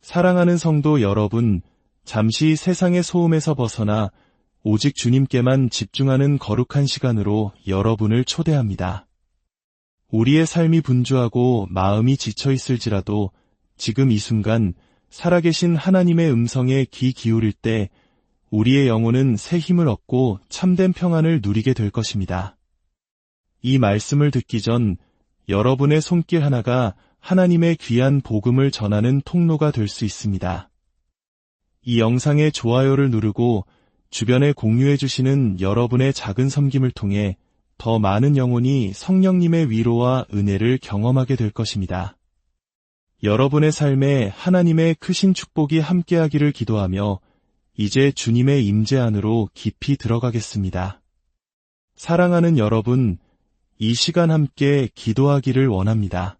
사랑하는 성도 여러분, 잠시 세상의 소음에서 벗어나 오직 주님께만 집중하는 거룩한 시간으로 여러분을 초대합니다. 우리의 삶이 분주하고 마음이 지쳐 있을지라도 지금 이 순간 살아계신 하나님의 음성에 귀 기울일 때 우리의 영혼은 새 힘을 얻고 참된 평안을 누리게 될 것입니다. 이 말씀을 듣기 전 여러분의 손길 하나가 하나님의 귀한 복음을 전하는 통로가 될 수 있습니다. 이 영상의 좋아요를 누르고 주변에 공유해 주시는 여러분의 작은 섬김을 통해 더 많은 영혼이 성령님의 위로와 은혜를 경험하게 될 것입니다. 여러분의 삶에 하나님의 크신 축복이 함께하기를 기도하며 이제 주님의 임재 안으로 깊이 들어가겠습니다. 사랑하는 여러분, 이 시간 함께 기도하기를 원합니다.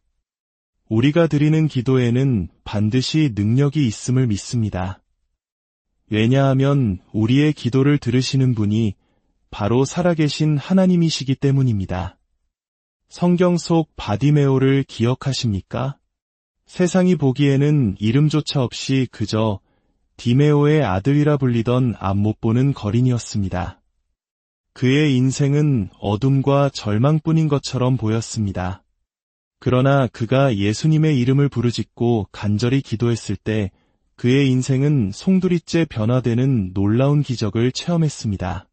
우리가 드리는 기도에는 반드시 능력이 있음을 믿습니다. 왜냐하면 우리의 기도를 들으시는 분이 바로 살아계신 하나님이시기 때문입니다. 성경 속 바디메오를 기억하십니까? 세상이 보기에는 이름조차 없이 그저 디메오의 아들이라 불리던 앞 못 보는 거린이었습니다. 그의 인생은 어둠과 절망뿐인 것처럼 보였습니다. 그러나 그가 예수님의 이름을 부르짖고 간절히 기도했을 때 그의 인생은 송두리째 변화되는 놀라운 기적을 체험했습니다.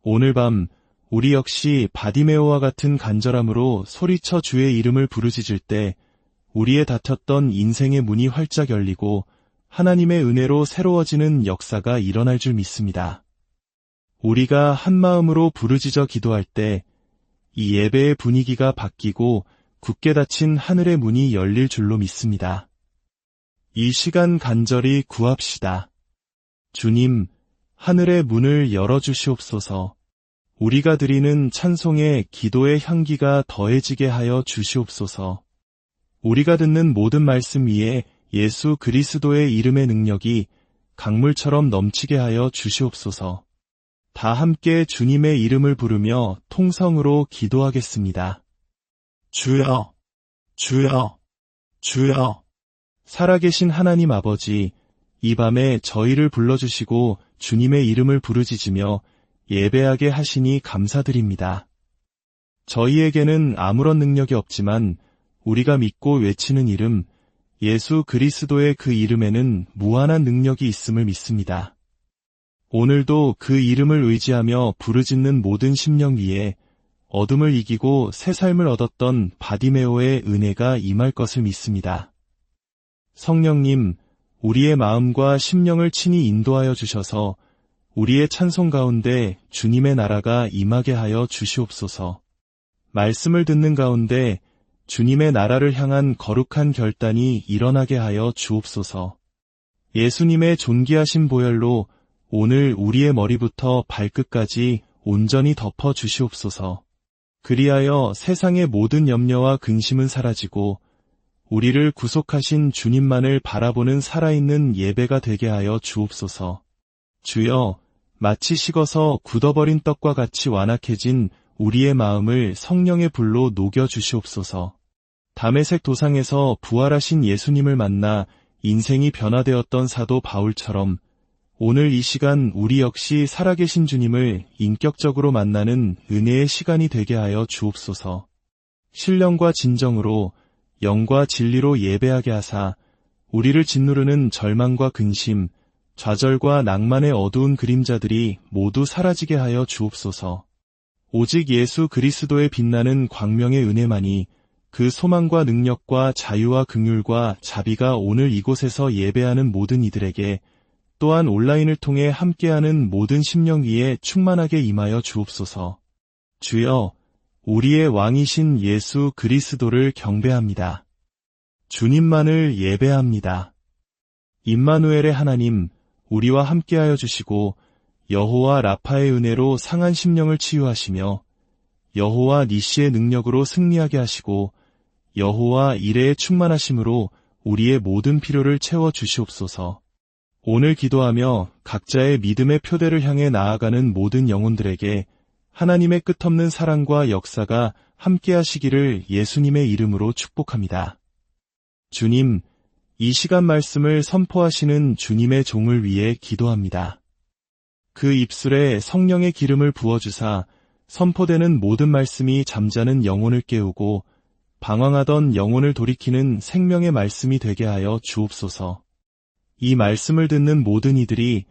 오늘 밤 우리 역시 바디메오와 같은 간절함으로 소리쳐 주의 이름을 부르짖을 때 우리의 닫혔던 인생의 문이 활짝 열리고 하나님의 은혜로 새로워지는 역사가 일어날 줄 믿습니다. 우리가 한마음으로 부르짖어 기도할 때 이 예배의 분위기가 바뀌고 굳게 닫힌 하늘의 문이 열릴 줄로 믿습니다. 이 시간 간절히 구합시다. 주님, 하늘의 문을 열어주시옵소서. 우리가 드리는 찬송에 기도의 향기가 더해지게 하여 주시옵소서. 우리가 듣는 모든 말씀 위에 예수 그리스도의 이름의 능력이 강물처럼 넘치게 하여 주시옵소서. 다 함께 주님의 이름을 부르며 통성으로 기도하겠습니다. 주여, 주여, 주여. 살아계신 하나님 아버지, 이 밤에 저희를 불러주시고 주님의 이름을 부르짖으며 예배하게 하시니 감사드립니다. 저희에게는 아무런 능력이 없지만 우리가 믿고 외치는 이름, 예수 그리스도의 그 이름에는 무한한 능력이 있음을 믿습니다. 오늘도 그 이름을 의지하며 부르짖는 모든 심령 위에 어둠을 이기고 새 삶을 얻었던 바디메오의 은혜가 임할 것을 믿습니다. 성령님, 우리의 마음과 심령을 친히 인도하여 주셔서 우리의 찬송 가운데 주님의 나라가 임하게 하여 주시옵소서. 말씀을 듣는 가운데 주님의 나라를 향한 거룩한 결단이 일어나게 하여 주옵소서. 예수님의 존귀하신 보혈로 오늘 우리의 머리부터 발끝까지 온전히 덮어 주시옵소서. 그리하여 세상의 모든 염려와 근심은 사라지고 우리를 구속하신 주님만을 바라보는 살아있는 예배가 되게 하여 주옵소서. 주여, 마치 식어서 굳어버린 떡과 같이 완악해진 우리의 마음을 성령의 불로 녹여 주시옵소서. 다메섹 도상에서 부활하신 예수님을 만나 인생이 변화되었던 사도 바울처럼 오늘 이 시간 우리 역시 살아계신 주님을 인격적으로 만나는 은혜의 시간이 되게 하여 주옵소서. 신령과 진정으로 영과 진리로 예배하게 하사 우리를 짓누르는 절망과 근심, 좌절과 낭만의 어두운 그림자들이 모두 사라지게 하여 주옵소서. 오직 예수 그리스도의 빛나는 광명의 은혜만이 그 소망과 능력과 자유와 긍휼과 자비가 오늘 이곳에서 예배하는 모든 이들에게 또한 온라인을 통해 함께하는 모든 심령 위에 충만하게 임하여 주옵소서. 주여, 우리의 왕이신 예수 그리스도를 경배합니다. 주님만을 예배합니다. 임마누엘의 하나님, 우리와 함께하여 주시고 여호와 라파의 은혜로 상한 심령을 치유하시며 여호와 니시의 능력으로 승리하게 하시고 여호와 이레의 충만하심으로 우리의 모든 필요를 채워 주시옵소서. 오늘 기도하며 각자의 믿음의 표대를 향해 나아가는 모든 영혼들에게 하나님의 끝없는 사랑과 역사가 함께하시기를 예수님의 이름으로 축복합니다. 주님, 이 시간 말씀을 선포하시는 주님의 종을 위해 기도합니다. 그 입술에 성령의 기름을 부어주사 선포되는 모든 말씀이 잠자는 영혼을 깨우고 방황하던 영혼을 돌이키는 생명의 말씀이 되게 하여 주옵소서. 이 말씀을 듣는 모든 이들이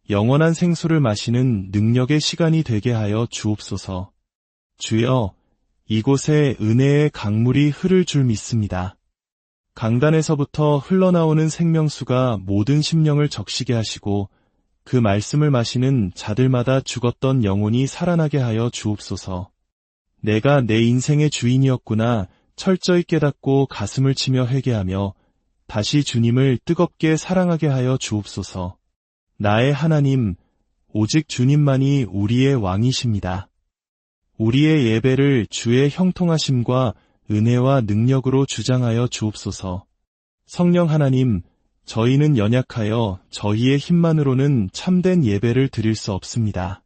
영원한 생수를 마시는 능력의 시간이 되게 하여 주옵소서. 주여, 이곳에 은혜의 강물이 흐를 줄 믿습니다. 강단에서부터 흘러나오는 생명수가 모든 심령을 적시게 하시고 그 말씀을 마시는 자들마다 죽었던 영혼이 살아나게 하여 주옵소서. 내가 내 인생의 주인이었구나 철저히 깨닫고 가슴을 치며 회개하며 다시 주님을 뜨겁게 사랑하게 하여 주옵소서. 나의 하나님, 오직 주님만이 우리의 왕이십니다. 우리의 예배를 주의 형통하심과 은혜와 능력으로 주장하여 주옵소서. 성령 하나님, 저희는 연약하여 저희의 힘만으로는 참된 예배를 드릴 수 없습니다.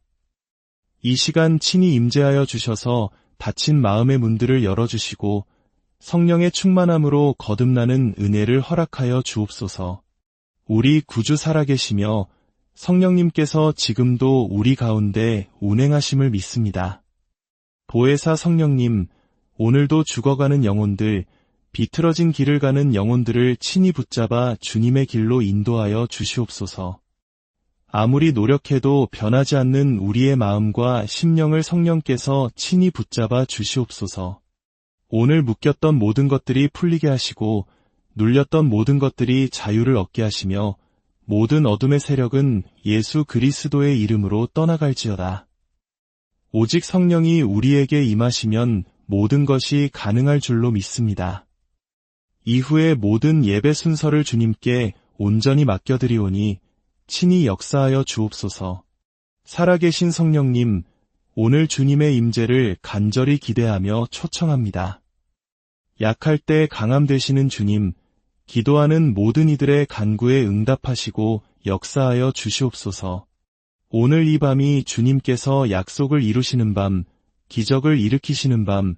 이 시간 친히 임재하여 주셔서 닫힌 마음의 문들을 열어주시고 성령의 충만함으로 거듭나는 은혜를 허락하여 주옵소서. 우리 구주 살아계시며 성령님께서 지금도 우리 가운데 운행하심을 믿습니다. 보혜사 성령님, 오늘도 죽어가는 영혼들, 비틀어진 길을 가는 영혼들을 친히 붙잡아 주님의 길로 인도하여 주시옵소서. 아무리 노력해도 변하지 않는 우리의 마음과 심령을 성령께서 친히 붙잡아 주시옵소서. 오늘 묶였던 모든 것들이 풀리게 하시고 눌렸던 모든 것들이 자유를 얻게 하시며 모든 어둠의 세력은 예수 그리스도의 이름으로 떠나갈지어다. 오직 성령이 우리에게 임하시면 모든 것이 가능할 줄로 믿습니다. 이후의 모든 예배 순서를 주님께 온전히 맡겨드리오니 친히 역사하여 주옵소서. 살아계신 성령님, 오늘 주님의 임재를 간절히 기대하며 초청합니다. 약할 때 강함 되시는 주님, 기도하는 모든 이들의 간구에 응답하시고 역사하여 주시옵소서. 오늘 이 밤이 주님께서 약속을 이루시는 밤, 기적을 일으키시는 밤,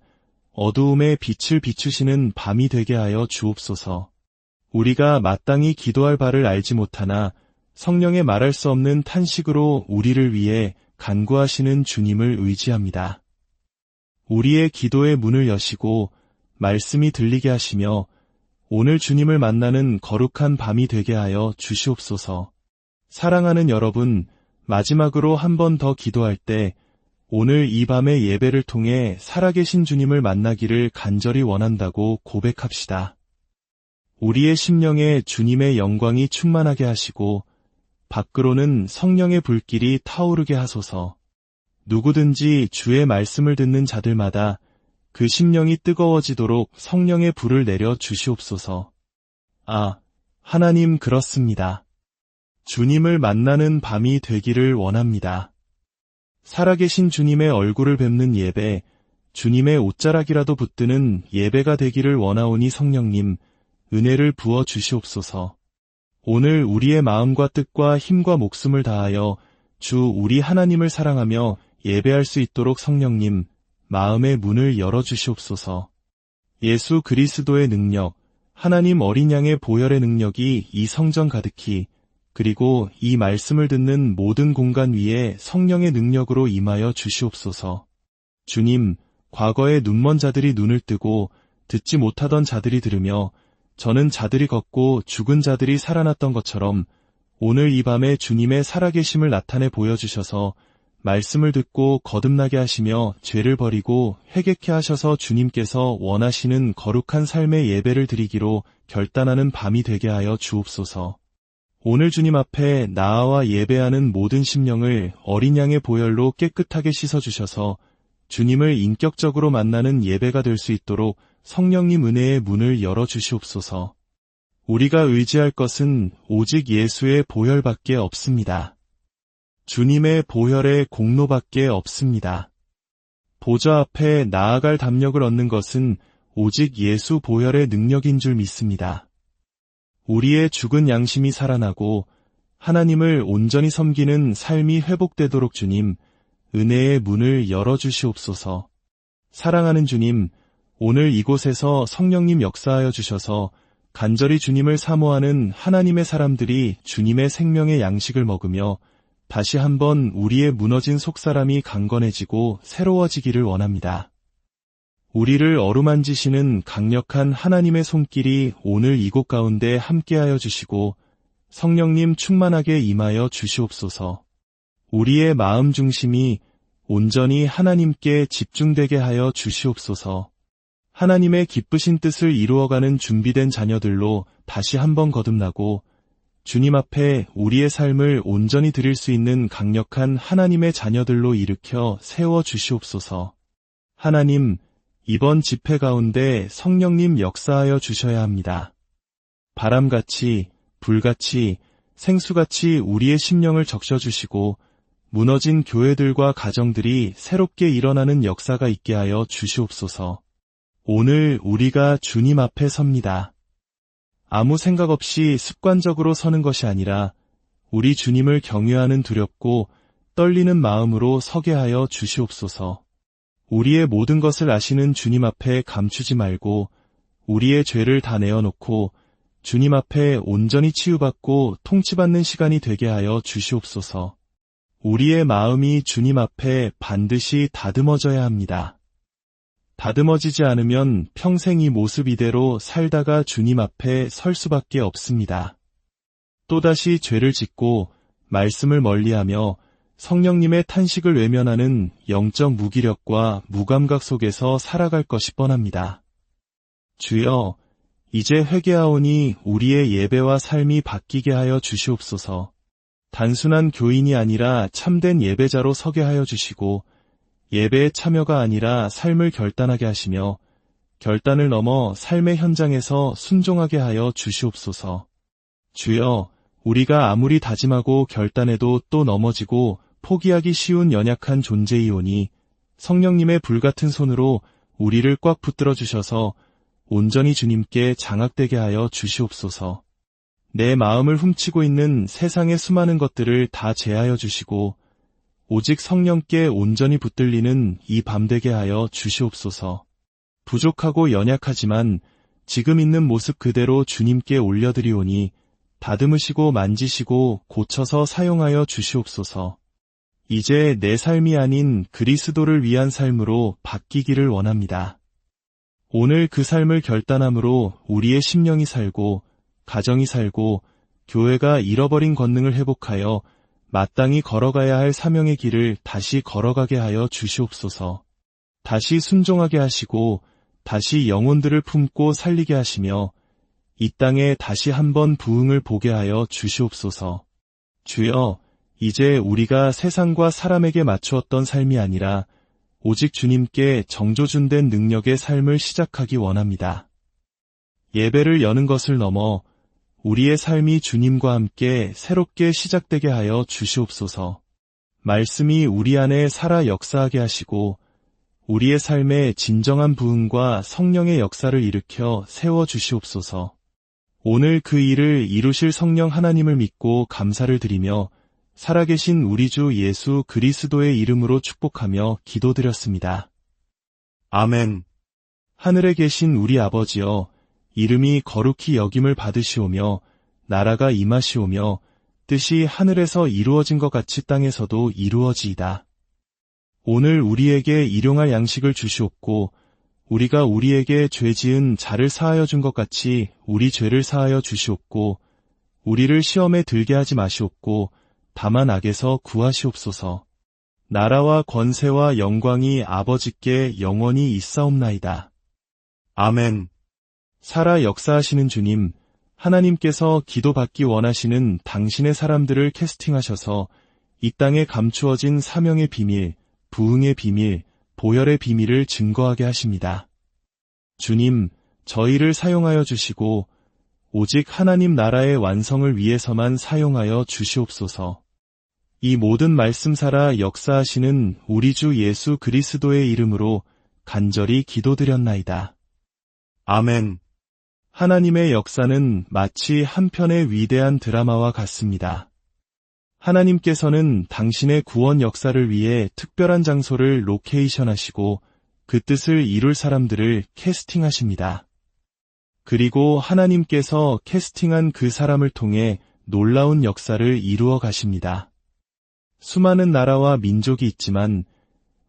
어두움에 빛을 비추시는 밤이 되게 하여 주옵소서. 우리가 마땅히 기도할 바를 알지 못하나 성령의 말할 수 없는 탄식으로 우리를 위해 간구하시는 주님을 의지합니다. 우리의 기도의 문을 여시고 말씀이 들리게 하시며 오늘 주님을 만나는 거룩한 밤이 되게 하여 주시옵소서. 사랑하는 여러분, 마지막으로 한 번 더 기도할 때 오늘 이 밤의 예배를 통해 살아계신 주님을 만나기를 간절히 원한다고 고백합시다. 우리의 심령에 주님의 영광이 충만하게 하시고 밖으로는 성령의 불길이 타오르게 하소서. 누구든지 주의 말씀을 듣는 자들마다 그 심령이 뜨거워지도록 성령의 불을 내려 주시옵소서. 하나님 그렇습니다. 주님을 만나는 밤이 되기를 원합니다. 살아계신 주님의 얼굴을 뵙는 예배, 주님의 옷자락이라도 붙드는 예배가 되기를 원하오니 성령님, 은혜를 부어 주시옵소서. 오늘 우리의 마음과 뜻과 힘과 목숨을 다하여 주 우리 하나님을 사랑하며 예배할 수 있도록 성령님, 마음의 문을 열어주시옵소서. 예수 그리스도의 능력, 하나님 어린 양의 보혈의 능력이 이 성전 가득히 그리고 이 말씀을 듣는 모든 공간 위에 성령의 능력으로 임하여 주시옵소서. 주님, 과거의 눈먼 자들이 눈을 뜨고 듣지 못하던 자들이 들으며 저는 자들이 걷고 죽은 자들이 살아났던 것처럼 오늘 이 밤에 주님의 살아계심을 나타내 보여주셔서 말씀을 듣고 거듭나게 하시며 죄를 버리고 회개케 하셔서 주님께서 원하시는 거룩한 삶의 예배를 드리기로 결단하는 밤이 되게 하여 주옵소서. 오늘 주님 앞에 나아와 예배하는 모든 심령을 어린 양의 보혈로 깨끗하게 씻어주셔서 주님을 인격적으로 만나는 예배가 될 수 있도록 성령님 은혜의 문을 열어주시옵소서. 우리가 의지할 것은 오직 예수의 보혈밖에 없습니다. 주님의 보혈의 공로밖에 없습니다. 보좌 앞에 나아갈 담력을 얻는 것은 오직 예수 보혈의 능력인 줄 믿습니다. 우리의 죽은 양심이 살아나고 하나님을 온전히 섬기는 삶이 회복되도록 주님, 은혜의 문을 열어주시옵소서. 사랑하는 주님, 오늘 이곳에서 성령님 역사하여 주셔서 간절히 주님을 사모하는 하나님의 사람들이 주님의 생명의 양식을 먹으며 다시 한번 우리의 무너진 속사람이 강건해지고 새로워지기를 원합니다. 우리를 어루만지시는 강력한 하나님의 손길이 오늘 이곳 가운데 함께하여 주시고 성령님 충만하게 임하여 주시옵소서. 우리의 마음 중심이 온전히 하나님께 집중되게 하여 주시옵소서. 하나님의 기쁘신 뜻을 이루어가는 준비된 자녀들로 다시 한번 거듭나고 주님 앞에 우리의 삶을 온전히 드릴 수 있는 강력한 하나님의 자녀들로 일으켜 세워 주시옵소서. 하나님, 이번 집회 가운데 성령님 역사하여 주셔야 합니다. 바람같이, 불같이, 생수같이 우리의 심령을 적셔주시고 무너진 교회들과 가정들이 새롭게 일어나는 역사가 있게 하여 주시옵소서. 오늘 우리가 주님 앞에 섭니다. 아무 생각 없이 습관적으로 서는 것이 아니라 우리 주님을 경외하는 두렵고 떨리는 마음으로 서게 하여 주시옵소서. 우리의 모든 것을 아시는 주님 앞에 감추지 말고 우리의 죄를 다 내어놓고 주님 앞에 온전히 치유받고 통치받는 시간이 되게 하여 주시옵소서. 우리의 마음이 주님 앞에 반드시 다듬어져야 합니다. 다듬어지지 않으면 평생 이 모습 이대로 살다가 주님 앞에 설 수밖에 없습니다. 또다시 죄를 짓고 말씀을 멀리하며 성령님의 탄식을 외면하는 영적 무기력과 무감각 속에서 살아갈 것이 뻔합니다. 주여, 이제 회개하오니 우리의 예배와 삶이 바뀌게 하여 주시옵소서. 단순한 교인이 아니라 참된 예배자로 서게 하여 주시고 예배의 참여가 아니라 삶을 결단하게 하시며 결단을 넘어 삶의 현장에서 순종하게 하여 주시옵소서. 주여, 우리가 아무리 다짐하고 결단해도 또 넘어지고 포기하기 쉬운 연약한 존재이오니 성령님의 불같은 손으로 우리를 꽉 붙들어 주셔서 온전히 주님께 장악되게 하여 주시옵소서. 내 마음을 훔치고 있는 세상의 수많은 것들을 다 제하여 주시고 오직 성령께 온전히 붙들리는 이 밤 되게 하여 주시옵소서. 부족하고 연약하지만 지금 있는 모습 그대로 주님께 올려드리오니 다듬으시고 만지시고 고쳐서 사용하여 주시옵소서. 이제 내 삶이 아닌 그리스도를 위한 삶으로 바뀌기를 원합니다. 오늘 그 삶을 결단함으로 우리의 심령이 살고 가정이 살고 교회가 잃어버린 권능을 회복하여 마땅히 걸어가야 할 사명의 길을 다시 걸어가게 하여 주시옵소서. 다시 순종하게 하시고 다시 영혼들을 품고 살리게 하시며 이 땅에 다시 한번 부흥을 보게 하여 주시옵소서. 주여, 이제 우리가 세상과 사람에게 맞추었던 삶이 아니라 오직 주님께 정조준된 능력의 삶을 시작하기 원합니다. 예배를 여는 것을 넘어 우리의 삶이 주님과 함께 새롭게 시작되게 하여 주시옵소서. 말씀이 우리 안에 살아 역사하게 하시고 우리의 삶에 진정한 부흥과 성령의 역사를 일으켜 세워 주시옵소서. 오늘 그 일을 이루실 성령 하나님을 믿고 감사를 드리며 살아계신 우리 주 예수 그리스도의 이름으로 축복하며 기도드렸습니다. 아멘. 하늘에 계신 우리 아버지여, 이름이 거룩히 여김을 받으시오며 나라가 임하시오며 뜻이 하늘에서 이루어진 것 같이 땅에서도 이루어지이다. 오늘 우리에게 일용할 양식을 주시옵고 우리가 우리에게 죄 지은 자를 사하여 준 것 같이 우리 죄를 사하여 주시옵고 우리를 시험에 들게 하지 마시옵고 다만 악에서 구하시옵소서. 나라와 권세와 영광이 아버지께 영원히 있사옵나이다. 아멘. 살아 역사하시는 주님, 하나님께서 기도받기 원하시는 당신의 사람들을 캐스팅하셔서 이 땅에 감추어진 사명의 비밀, 부흥의 비밀, 보혈의 비밀을 증거하게 하십니다. 주님, 저희를 사용하여 주시고 오직 하나님 나라의 완성을 위해서만 사용하여 주시옵소서. 이 모든 말씀 살아 역사하시는 우리 주 예수 그리스도의 이름으로 간절히 기도드렸나이다. 아멘. 하나님의 역사는 마치 한 편의 위대한 드라마와 같습니다. 하나님께서는 당신의 구원 역사를 위해 특별한 장소를 로케이션하시고 그 뜻을 이룰 사람들을 캐스팅하십니다. 그리고 하나님께서 캐스팅한 그 사람을 통해 놀라운 역사를 이루어 가십니다. 수많은 나라와 민족이 있지만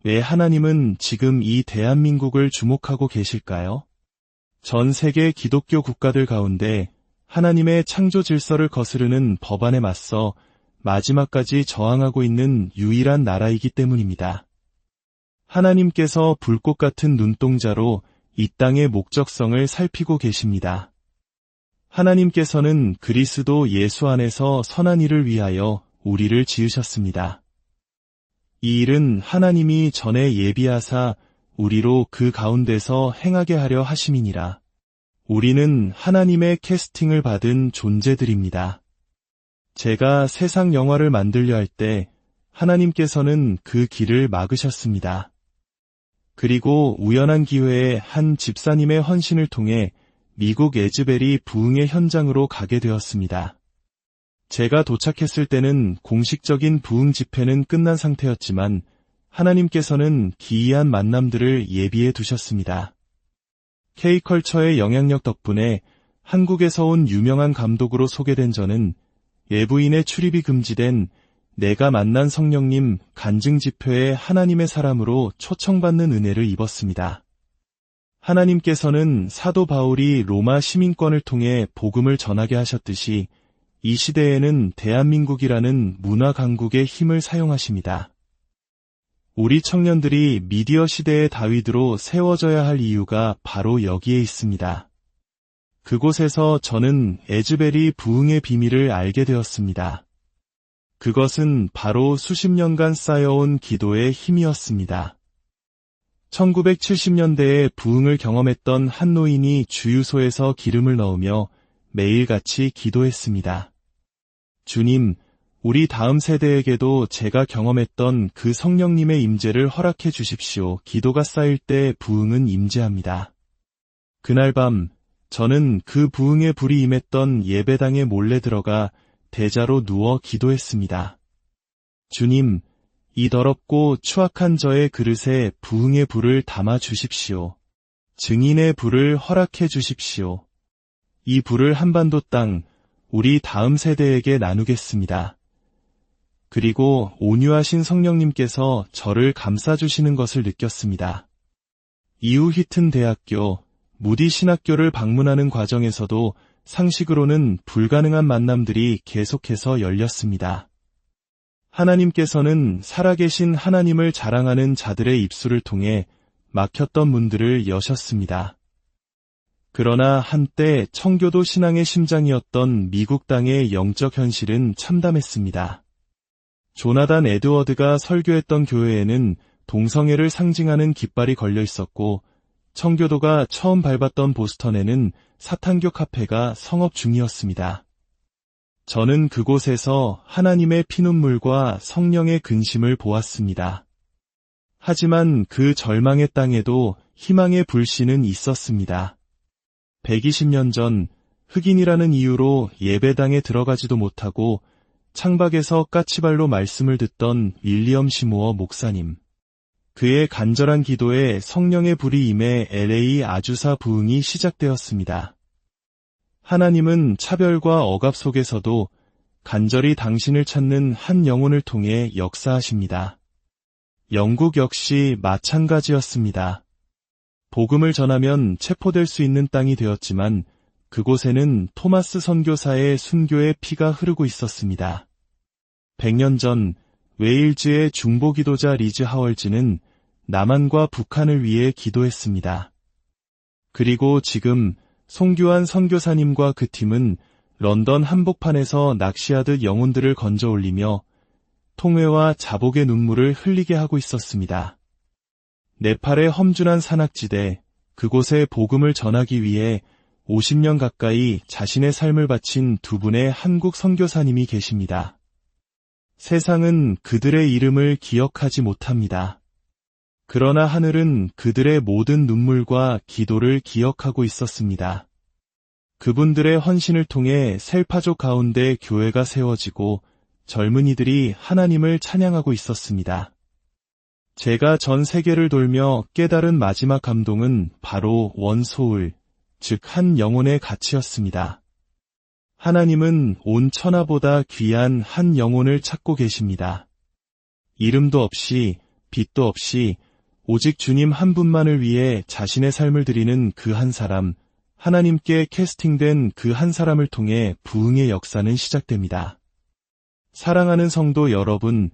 왜 하나님은 지금 이 대한민국을 주목하고 계실까요? 전 세계 기독교 국가들 가운데 하나님의 창조 질서를 거스르는 법안에 맞서 마지막까지 저항하고 있는 유일한 나라이기 때문입니다. 하나님께서 불꽃 같은 눈동자로 이 땅의 목적성을 살피고 계십니다. 하나님께서는 그리스도 예수 안에서 선한 일을 위하여 우리를 지으셨습니다. 이 일은 하나님이 전에 예비하사 우리로 그 가운데서 행하게 하려 하심이니라. 우리는 하나님의 캐스팅을 받은 존재들입니다. 제가 세상 영화를 만들려 할 때 하나님께서는 그 길을 막으셨습니다. 그리고 우연한 기회에 한 집사님의 헌신을 통해 미국 에즈베리 부흥의 현장으로 가게 되었습니다. 제가 도착했을 때는 공식적인 부흥 집회는 끝난 상태였지만 하나님께서는 기이한 만남들을 예비해 두셨습니다. K컬처의 영향력 덕분에 한국에서 온 유명한 감독으로 소개된 저는 외부인의 출입이 금지된 내가 만난 성령님 간증 집회에 하나님의 사람으로 초청받는 은혜를 입었습니다. 하나님께서는 사도 바울이 로마 시민권을 통해 복음을 전하게 하셨듯이 이 시대에는 대한민국이라는 문화 강국의 힘을 사용하십니다. 우리 청년들이 미디어 시대의 다윗으로 세워져야 할 이유가 바로 여기에 있습니다. 그곳에서 저는 에즈베리 부흥의 비밀을 알게 되었습니다. 그것은 바로 수십 년간 쌓여온 기도의 힘이었습니다. 1970년대에 부흥을 경험했던 한 노인이 주유소에서 기름을 넣으며 매일같이 기도했습니다. 주님, 우리 다음 세대에게도 제가 경험했던 그 성령님의 임재를 허락해 주십시오. 기도가 쌓일 때 부흥은 임재합니다. 그날 밤 저는 그 부흥의 불이 임했던 예배당에 몰래 들어가 대자로 누워 기도했습니다. 주님, 이 더럽고 추악한 저의 그릇에 부흥의 불을 담아 주십시오. 증인의 불을 허락해 주십시오. 이 불을 한반도 땅, 우리 다음 세대에게 나누겠습니다. 그리고 온유하신 성령님께서 저를 감싸주시는 것을 느꼈습니다. 이후 히튼 대학교, 무디 신학교를 방문하는 과정에서도 상식으로는 불가능한 만남들이 계속해서 열렸습니다. 하나님께서는 살아계신 하나님을 자랑하는 자들의 입술을 통해 막혔던 문들을 여셨습니다. 그러나 한때 청교도 신앙의 심장이었던 미국 땅의 영적 현실은 참담했습니다. 조나단 에드워드가 설교했던 교회에는 동성애를 상징하는 깃발이 걸려 있었고 청교도가 처음 밟았던 보스턴에는 사탄교 카페가 성업 중이었습니다. 저는 그곳에서 하나님의 피눈물과 성령의 근심을 보았습니다. 하지만 그 절망의 땅에도 희망의 불씨는 있었습니다. 120년 전 흑인이라는 이유로 예배당에 들어가지도 못하고 창밖에서 까치발로 말씀을 듣던 윌리엄 시모어 목사님. 그의 간절한 기도에 성령의 불이 임해 LA 아주사 부흥이 시작되었습니다. 하나님은 차별과 억압 속에서도 간절히 당신을 찾는 한 영혼을 통해 역사하십니다. 영국 역시 마찬가지였습니다. 복음을 전하면 체포될 수 있는 땅이 되었지만 그곳에는 토마스 선교사의 순교의 피가 흐르고 있었습니다. 100년 전 웨일즈의 중보기도자 리즈 하월즈는 남한과 북한을 위해 기도했습니다. 그리고 지금 송규환 선교사님과 그 팀은 런던 한복판에서 낚시하듯 영혼들을 건져 올리며 통회와 자복의 눈물을 흘리게 하고 있었습니다. 네팔의 험준한 산악지대, 그곳에 복음을 전하기 위해 50년 가까이 자신의 삶을 바친 두 분의 한국 선교사님이 계십니다. 세상은 그들의 이름을 기억하지 못합니다. 그러나 하늘은 그들의 모든 눈물과 기도를 기억하고 있었습니다. 그분들의 헌신을 통해 셀파족 가운데 교회가 세워지고 젊은이들이 하나님을 찬양하고 있었습니다. 제가 전 세계를 돌며 깨달은 마지막 감동은 바로 원소울, 즉 한 영혼의 가치였습니다. 하나님은 온 천하보다 귀한 한 영혼을 찾고 계십니다. 이름도 없이, 빛도 없이, 오직 주님 한 분만을 위해 자신의 삶을 드리는 그 한 사람, 하나님께 캐스팅된 그 한 사람을 통해 부흥의 역사는 시작됩니다. 사랑하는 성도 여러분,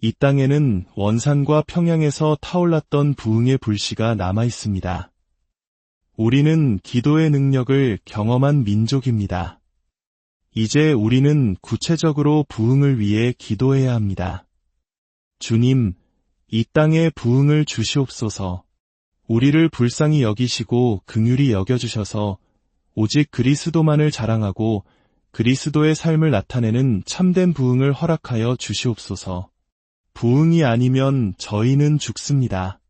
이 땅에는 원산과 평양에서 타올랐던 부흥의 불씨가 남아 있습니다. 우리는 기도의 능력을 경험한 민족입니다. 이제 우리는 구체적으로 부흥을 위해 기도해야 합니다. 주님, 이 땅에 부흥을 주시옵소서. 우리를 불쌍히 여기시고 긍휼히 여겨주셔서 오직 그리스도만을 자랑하고 그리스도의 삶을 나타내는 참된 부흥을 허락하여 주시옵소서. 부흥이 아니면 저희는 죽습니다.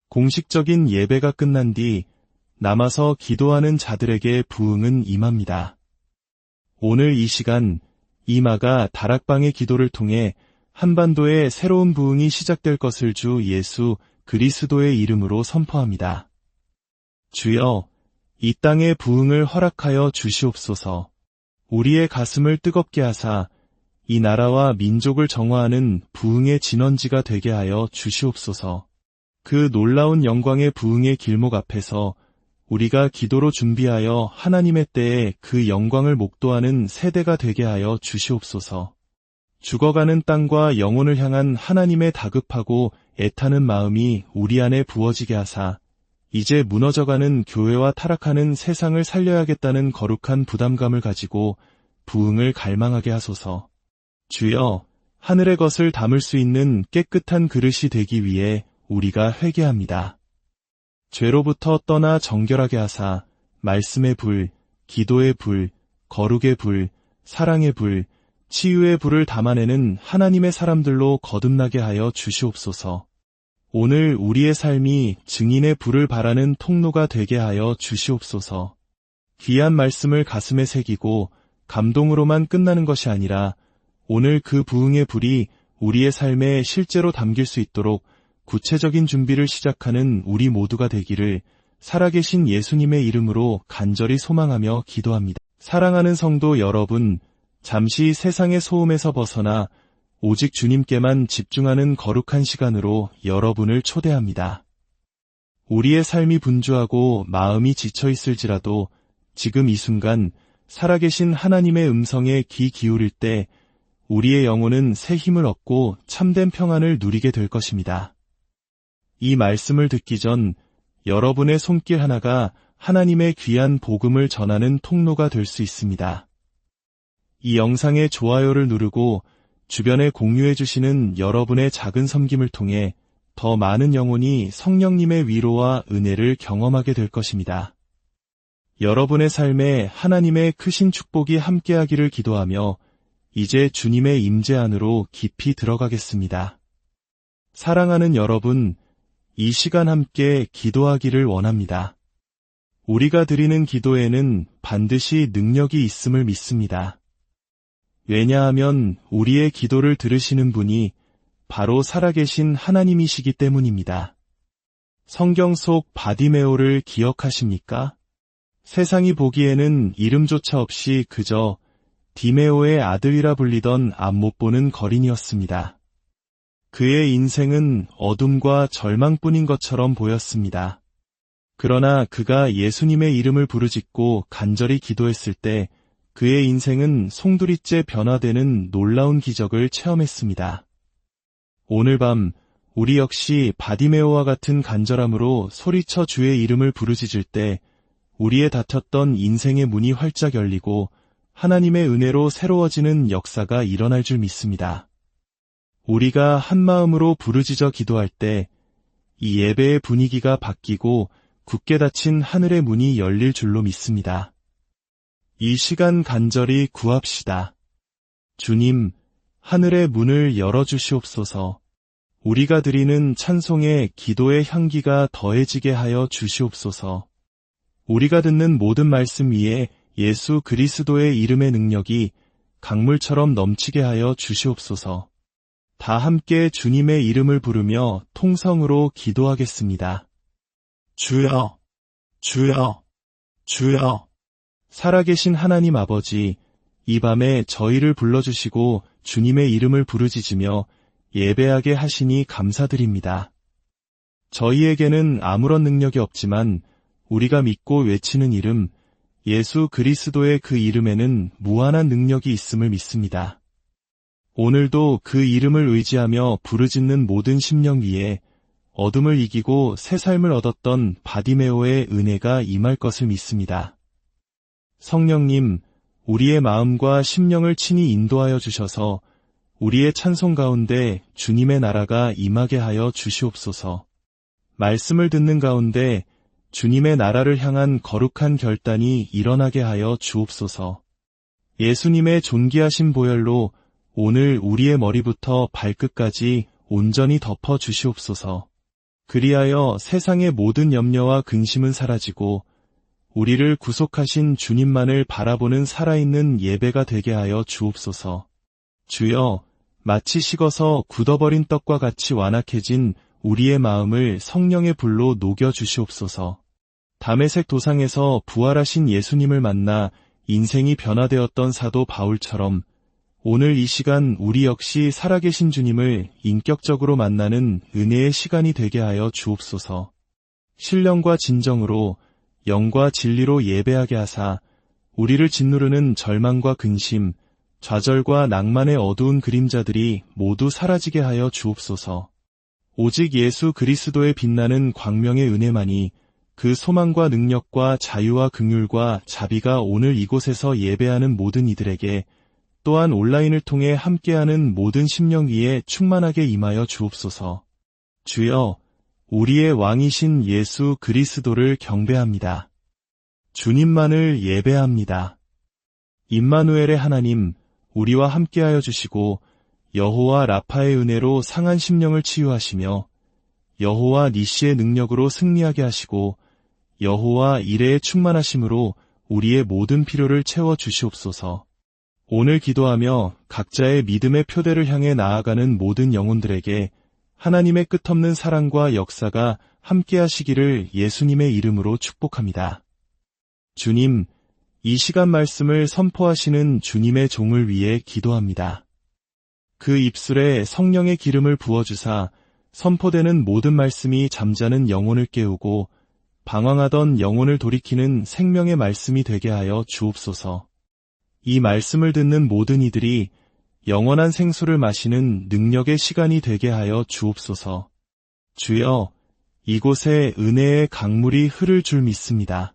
공식적인 예배가 끝난 뒤 남아서 기도하는 자들에게 부흥은 임합니다. 오늘 이 시간 이마가 다락방의 기도를 통해 한반도에 새로운 부흥이 시작될 것을 주 예수 그리스도의 이름으로 선포합니다. 주여, 이 땅에 부흥을 허락하여 주시옵소서. 우리의 가슴을 뜨겁게 하사 이 나라와 민족을 정화하는 부흥의 진원지가 되게 하여 주시옵소서. 그 놀라운 영광의 부흥의 길목 앞에서 우리가 기도로 준비하여 하나님의 때에 그 영광을 목도하는 세대가 되게 하여 주시옵소서. 죽어가는 땅과 영혼을 향한 하나님의 다급하고 애타는 마음이 우리 안에 부어지게 하사 이제 무너져가는 교회와 타락하는 세상을 살려야겠다는 거룩한 부담감을 가지고 부흥을 갈망하게 하소서. 주여, 하늘의 것을 담을 수 있는 깨끗한 그릇이 되기 위해 우리가 회개합니다. 죄로부터 떠나 정결하게 하사 말씀의 불, 기도의 불, 거룩의 불, 사랑의 불, 치유의 불을 담아내는 하나님의 사람들로 거듭나게 하여 주시옵소서. 오늘 우리의 삶이 증인의 불을 발하는 통로가 되게 하여 주시옵소서. 귀한 말씀을 가슴에 새기고 감동으로만 끝나는 것이 아니라 오늘 그 부흥의 불이 우리의 삶에 실제로 담길 수 있도록 구체적인 준비를 시작하는 우리 모두가 되기를 살아계신 예수님의 이름으로 간절히 소망하며 기도합니다. 사랑하는 성도 여러분, 잠시 세상의 소음에서 벗어나 오직 주님께만 집중하는 거룩한 시간으로 여러분을 초대합니다. 우리의 삶이 분주하고 마음이 지쳐 있을지라도 지금 이 순간 살아계신 하나님의 음성에 귀 기울일 때 우리의 영혼은 새 힘을 얻고 참된 평안을 누리게 될 것입니다. 이 말씀을 듣기 전 여러분의 손길 하나가 하나님의 귀한 복음을 전하는 통로가 될 수 있습니다. 이 영상의 좋아요를 누르고 주변에 공유해 주시는 여러분의 작은 섬김을 통해 더 많은 영혼이 성령님의 위로와 은혜를 경험하게 될 것입니다. 여러분의 삶에 하나님의 크신 축복이 함께하기를 기도하며 이제 주님의 임재 안으로 깊이 들어가겠습니다. 사랑하는 여러분, 이 시간 함께 기도하기를 원합니다. 우리가 드리는 기도에는 반드시 능력이 있음을 믿습니다. 왜냐하면 우리의 기도를 들으시는 분이 바로 살아계신 하나님이시기 때문입니다. 성경 속 바디메오를 기억하십니까? 세상이 보기에는 이름조차 없이 그저 디메오의 아들이라 불리던 앞 못 보는 거린이었습니다. 그의 인생은 어둠과 절망뿐인 것처럼 보였습니다. 그러나 그가 예수님의 이름을 부르짖고 간절히 기도했을 때 그의 인생은 송두리째 변화되는 놀라운 기적을 체험했습니다. 오늘 밤 우리 역시 바디메오와 같은 간절함으로 소리쳐 주의 이름을 부르짖을 때 우리의 닫혔던 인생의 문이 활짝 열리고 하나님의 은혜로 새로워지는 역사가 일어날 줄 믿습니다. 우리가 한마음으로 부르짖어 기도할 때 이 예배의 분위기가 바뀌고 굳게 닫힌 하늘의 문이 열릴 줄로 믿습니다. 이 시간 간절히 구합시다. 주님, 하늘의 문을 열어주시옵소서. 우리가 드리는 찬송의 기도의 향기가 더해지게 하여 주시옵소서. 우리가 듣는 모든 말씀 위에 예수 그리스도의 이름의 능력이 강물처럼 넘치게 하여 주시옵소서. 다 함께 주님의 이름을 부르며 통성으로 기도하겠습니다. 주여, 주여, 주여, 살아계신 하나님 아버지, 이 밤에 저희를 불러주시고 주님의 이름을 부르짖으며 예배하게 하시니 감사드립니다. 저희에게는 아무런 능력이 없지만 우리가 믿고 외치는 이름, 예수 그리스도의 그 이름에는 무한한 능력이 있음을 믿습니다. 오늘도 그 이름을 의지하며 부르짖는 모든 심령 위에 어둠을 이기고 새 삶을 얻었던 바디메오의 은혜가 임할 것을 믿습니다. 성령님, 우리의 마음과 심령을 친히 인도하여 주셔서 우리의 찬송 가운데 주님의 나라가 임하게 하여 주시옵소서. 말씀을 듣는 가운데 주님의 나라를 향한 거룩한 결단이 일어나게 하여 주옵소서. 예수님의 존귀하신 보혈로 오늘 우리의 머리부터 발끝까지 온전히 덮어 주시옵소서. 그리하여 세상의 모든 염려와 근심은 사라지고 우리를 구속하신 주님만을 바라보는 살아있는 예배가 되게 하여 주옵소서. 주여, 마치 식어서 굳어버린 떡과 같이 완악해진 우리의 마음을 성령의 불로 녹여 주시옵소서. 다메섹 도상에서 부활하신 예수님을 만나 인생이 변화되었던 사도 바울처럼 오늘 이 시간 우리 역시 살아계신 주님을 인격적으로 만나는 은혜의 시간이 되게 하여 주옵소서. 신령과 진정으로 영과 진리로 예배하게 하사 우리를 짓누르는 절망과 근심, 좌절과 낭만의 어두운 그림자들이 모두 사라지게 하여 주옵소서. 오직 예수 그리스도의 빛나는 광명의 은혜만이 그 소망과 능력과 자유와 긍휼과 자비가 오늘 이곳에서 예배하는 모든 이들에게 또한 온라인을 통해 함께하는 모든 심령 위에 충만하게 임하여 주옵소서. 주여, 우리의 왕이신 예수 그리스도를 경배합니다. 주님만을 예배합니다. 임마누엘의 하나님, 우리와 함께하여 주시고 여호와 라파의 은혜로 상한 심령을 치유하시며 여호와 니시의 능력으로 승리하게 하시고 여호와 이레의 충만하심으로 우리의 모든 필요를 채워 주시옵소서. 오늘 기도하며 각자의 믿음의 표대를 향해 나아가는 모든 영혼들에게 하나님의 끝없는 사랑과 역사가 함께하시기를 예수님의 이름으로 축복합니다. 주님, 이 시간 말씀을 선포하시는 주님의 종을 위해 기도합니다. 그 입술에 성령의 기름을 부어주사 선포되는 모든 말씀이 잠자는 영혼을 깨우고 방황하던 영혼을 돌이키는 생명의 말씀이 되게 하여 주옵소서. 이 말씀을 듣는 모든 이들이 영원한 생수를 마시는 능력의 시간이 되게 하여 주옵소서. 주여, 이곳에 은혜의 강물이 흐를 줄 믿습니다.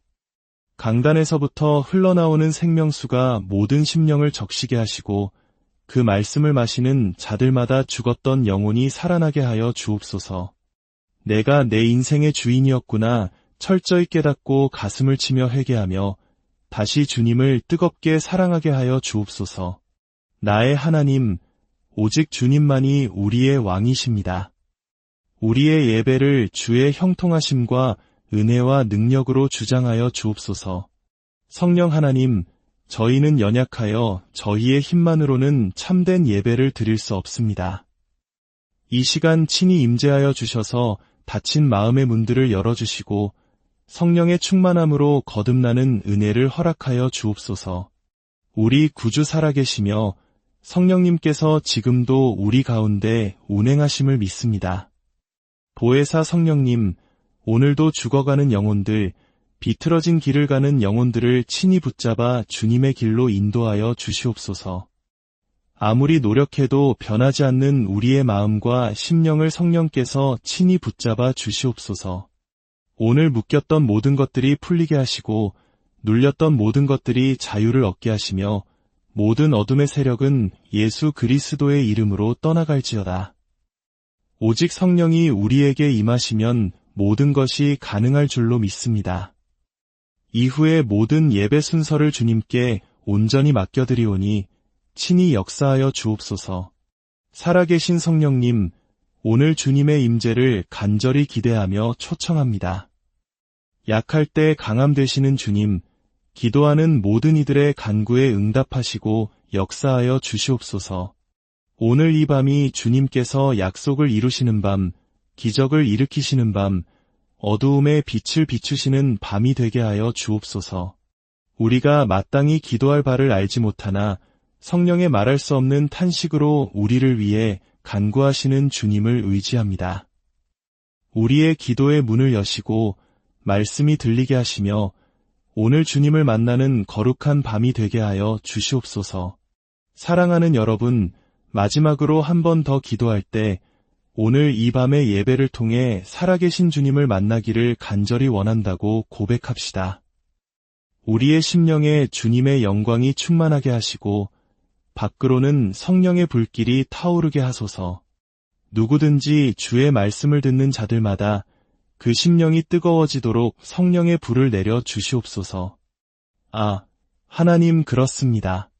강단에서부터 흘러나오는 생명수가 모든 심령을 적시게 하시고 그 말씀을 마시는 자들마다 죽었던 영혼이 살아나게 하여 주옵소서. 내가 내 인생의 주인이었구나 철저히 깨닫고 가슴을 치며 회개하며 다시 주님을 뜨겁게 사랑하게 하여 주옵소서. 나의 하나님, 오직 주님만이 우리의 왕이십니다. 우리의 예배를 주의 형통하심과 은혜와 능력으로 주장하여 주옵소서. 성령 하나님, 저희는 연약하여 저희의 힘만으로는 참된 예배를 드릴 수 없습니다. 이 시간 친히 임재하여 주셔서 닫힌 마음의 문들을 열어주시고 성령의 충만함으로 거듭나는 은혜를 허락하여 주옵소서. 우리 구주 살아계시며 성령님께서 지금도 우리 가운데 운행하심을 믿습니다. 보혜사 성령님, 오늘도 죽어가는 영혼들, 비틀어진 길을 가는 영혼들을 친히 붙잡아 주님의 길로 인도하여 주시옵소서. 아무리 노력해도 변하지 않는 우리의 마음과 심령을 성령께서 친히 붙잡아 주시옵소서. 오늘 묶였던 모든 것들이 풀리게 하시고 눌렸던 모든 것들이 자유를 얻게 하시며 모든 어둠의 세력은 예수 그리스도의 이름으로 떠나갈지어다. 오직 성령이 우리에게 임하시면 모든 것이 가능할 줄로 믿습니다. 이후의 모든 예배 순서를 주님께 온전히 맡겨드리오니 친히 역사하여 주옵소서. 살아계신 성령님, 오늘 주님의 임재를 간절히 기대하며 초청합니다. 약할 때 강함 되시는 주님, 기도하는 모든 이들의 간구에 응답하시고 역사하여 주시옵소서. 오늘 이 밤이 주님께서 약속을 이루시는 밤, 기적을 일으키시는 밤, 어두움에 빛을 비추시는 밤이 되게 하여 주옵소서. 우리가 마땅히 기도할 바를 알지 못하나 성령의 말할 수 없는 탄식으로 우리를 위해 간구하시는 주님을 의지합니다. 우리의 기도의 문을 여시고 말씀이 들리게 하시며 오늘 주님을 만나는 거룩한 밤이 되게 하여 주시옵소서. 사랑하는 여러분, 마지막으로 한 번 더 기도할 때 오늘 이 밤의 예배를 통해 살아계신 주님을 만나기를 간절히 원한다고 고백합시다. 우리의 심령에 주님의 영광이 충만하게 하시고 밖으로는 성령의 불길이 타오르게 하소서. 누구든지 주의 말씀을 듣는 자들마다 그 심령이 뜨거워지도록 성령의 불을 내려 주시옵소서. 아, 하나님 그렇습니다.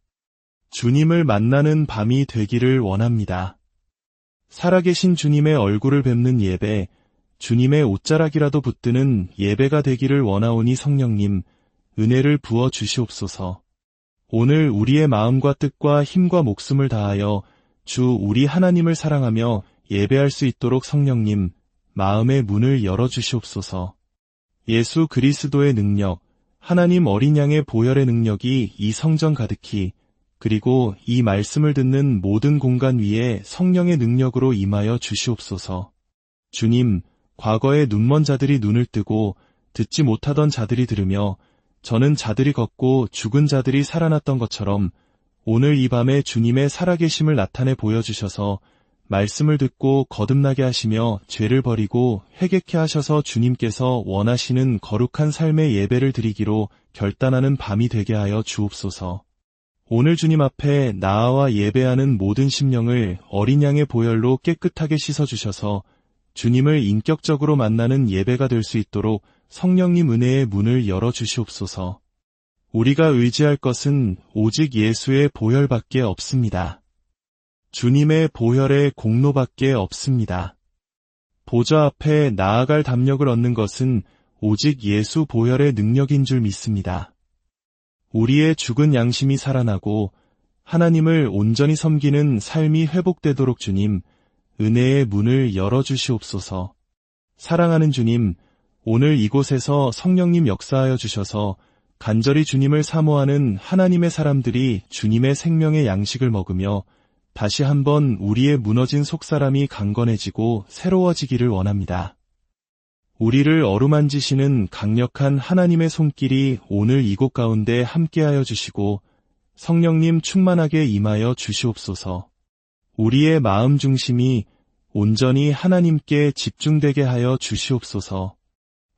주님을 만나는 밤이 되기를 원합니다. 살아계신 주님의 얼굴을 뵙는 예배, 주님의 옷자락이라도 붙드는 예배가 되기를 원하오니 성령님, 은혜를 부어 주시옵소서. 오늘 우리의 마음과 뜻과 힘과 목숨을 다하여 주 우리 하나님을 사랑하며 예배할 수 있도록 성령님, 마음의 문을 열어주시옵소서. 예수 그리스도의 능력, 하나님 어린 양의 보혈의 능력이 이 성전 가득히, 그리고 이 말씀을 듣는 모든 공간 위에 성령의 능력으로 임하여 주시옵소서. 주님, 과거의 눈먼 자들이 눈을 뜨고 듣지 못하던 자들이 들으며 저는 자들이 걷고 죽은 자들이 살아났던 것처럼 오늘 이 밤에 주님의 살아계심을 나타내 보여주셔서 말씀을 듣고 거듭나게 하시며 죄를 버리고 회개케 하셔서 주님께서 원하시는 거룩한 삶의 예배를 드리기로 결단하는 밤이 되게 하여 주옵소서. 오늘 주님 앞에 나아와 예배하는 모든 심령을 어린 양의 보혈로 깨끗하게 씻어주셔서 주님을 인격적으로 만나는 예배가 될 수 있도록 성령님 은혜의 문을 열어주시옵소서. 우리가 의지할 것은 오직 예수의 보혈밖에 없습니다. 주님의 보혈의 공로밖에 없습니다. 보좌 앞에 나아갈 담력을 얻는 것은 오직 예수 보혈의 능력인 줄 믿습니다. 우리의 죽은 양심이 살아나고 하나님을 온전히 섬기는 삶이 회복되도록 주님, 은혜의 문을 열어주시옵소서. 사랑하는 주님, 오늘 이곳에서 성령님 역사하여 주셔서 간절히 주님을 사모하는 하나님의 사람들이 주님의 생명의 양식을 먹으며 다시 한번 우리의 무너진 속사람이 강건해지고 새로워지기를 원합니다. 우리를 어루만지시는 강력한 하나님의 손길이 오늘 이곳 가운데 함께하여 주시고 성령님 충만하게 임하여 주시옵소서. 우리의 마음 중심이 온전히 하나님께 집중되게 하여 주시옵소서.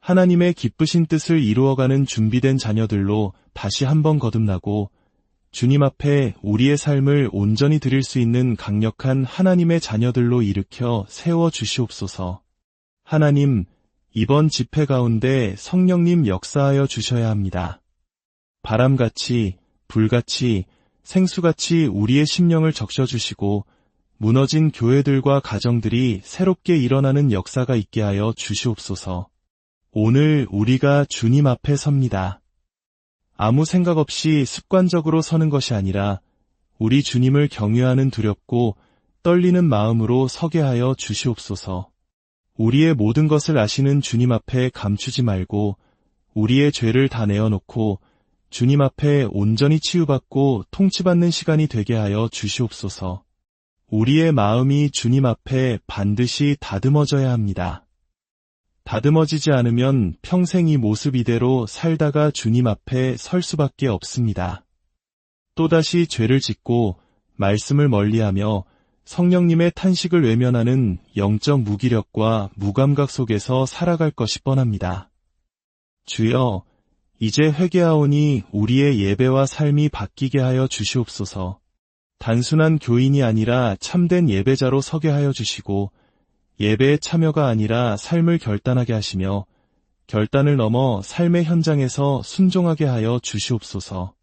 하나님의 기쁘신 뜻을 이루어가는 준비된 자녀들로 다시 한번 거듭나고 주님 앞에 우리의 삶을 온전히 드릴 수 있는 강력한 하나님의 자녀들로 일으켜 세워 주시옵소서. 하나님, 이번 집회 가운데 성령님 역사하여 주셔야 합니다. 바람같이, 불같이, 생수같이 우리의 심령을 적셔주시고 무너진 교회들과 가정들이 새롭게 일어나는 역사가 있게 하여 주시옵소서. 오늘 우리가 주님 앞에 섭니다. 아무 생각 없이 습관적으로 서는 것이 아니라 우리 주님을 경외하는 두렵고 떨리는 마음으로 서게 하여 주시옵소서. 우리의 모든 것을 아시는 주님 앞에 감추지 말고 우리의 죄를 다 내어놓고 주님 앞에 온전히 치유받고 통치받는 시간이 되게 하여 주시옵소서. 우리의 마음이 주님 앞에 반드시 다듬어져야 합니다. 다듬어지지 않으면 평생 이 모습 이대로 살다가 주님 앞에 설 수밖에 없습니다. 또다시 죄를 짓고 말씀을 멀리하며 성령님의 탄식을 외면하는 영적 무기력과 무감각 속에서 살아갈 것이 뻔합니다. 주여, 이제 회개하오니 우리의 예배와 삶이 바뀌게 하여 주시옵소서. 단순한 교인이 아니라 참된 예배자로 서게 하여 주시고 예배의 참여가 아니라 삶을 결단하게 하시며 결단을 넘어 삶의 현장에서 순종하게 하여 주시옵소서.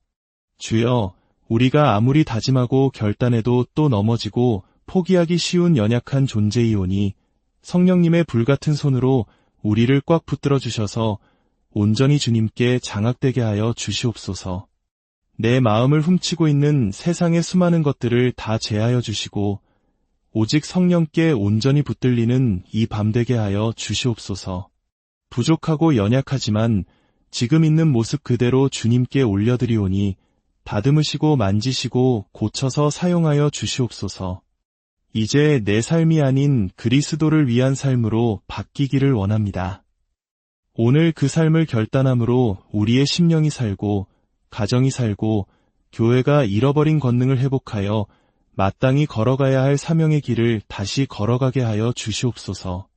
주여, 우리가 아무리 다짐하고 결단해도 또 넘어지고 포기하기 쉬운 연약한 존재이오니 성령님의 불같은 손으로 우리를 꽉 붙들어 주셔서 온전히 주님께 장악되게 하여 주시옵소서. 내 마음을 훔치고 있는 세상의 수많은 것들을 다 제하여 주시고 오직 성령께 온전히 붙들리는 이 밤 되게 하여 주시옵소서. 부족하고 연약하지만 지금 있는 모습 그대로 주님께 올려드리오니 다듬으시고 만지시고 고쳐서 사용하여 주시옵소서. 이제 내 삶이 아닌 그리스도를 위한 삶으로 바뀌기를 원합니다. 오늘 그 삶을 결단함으로 우리의 심령이 살고 가정이 살고 교회가 잃어버린 권능을 회복하여 마땅히 걸어가야 할 사명의 길을 다시 걸어가게 하여 주시옵소서.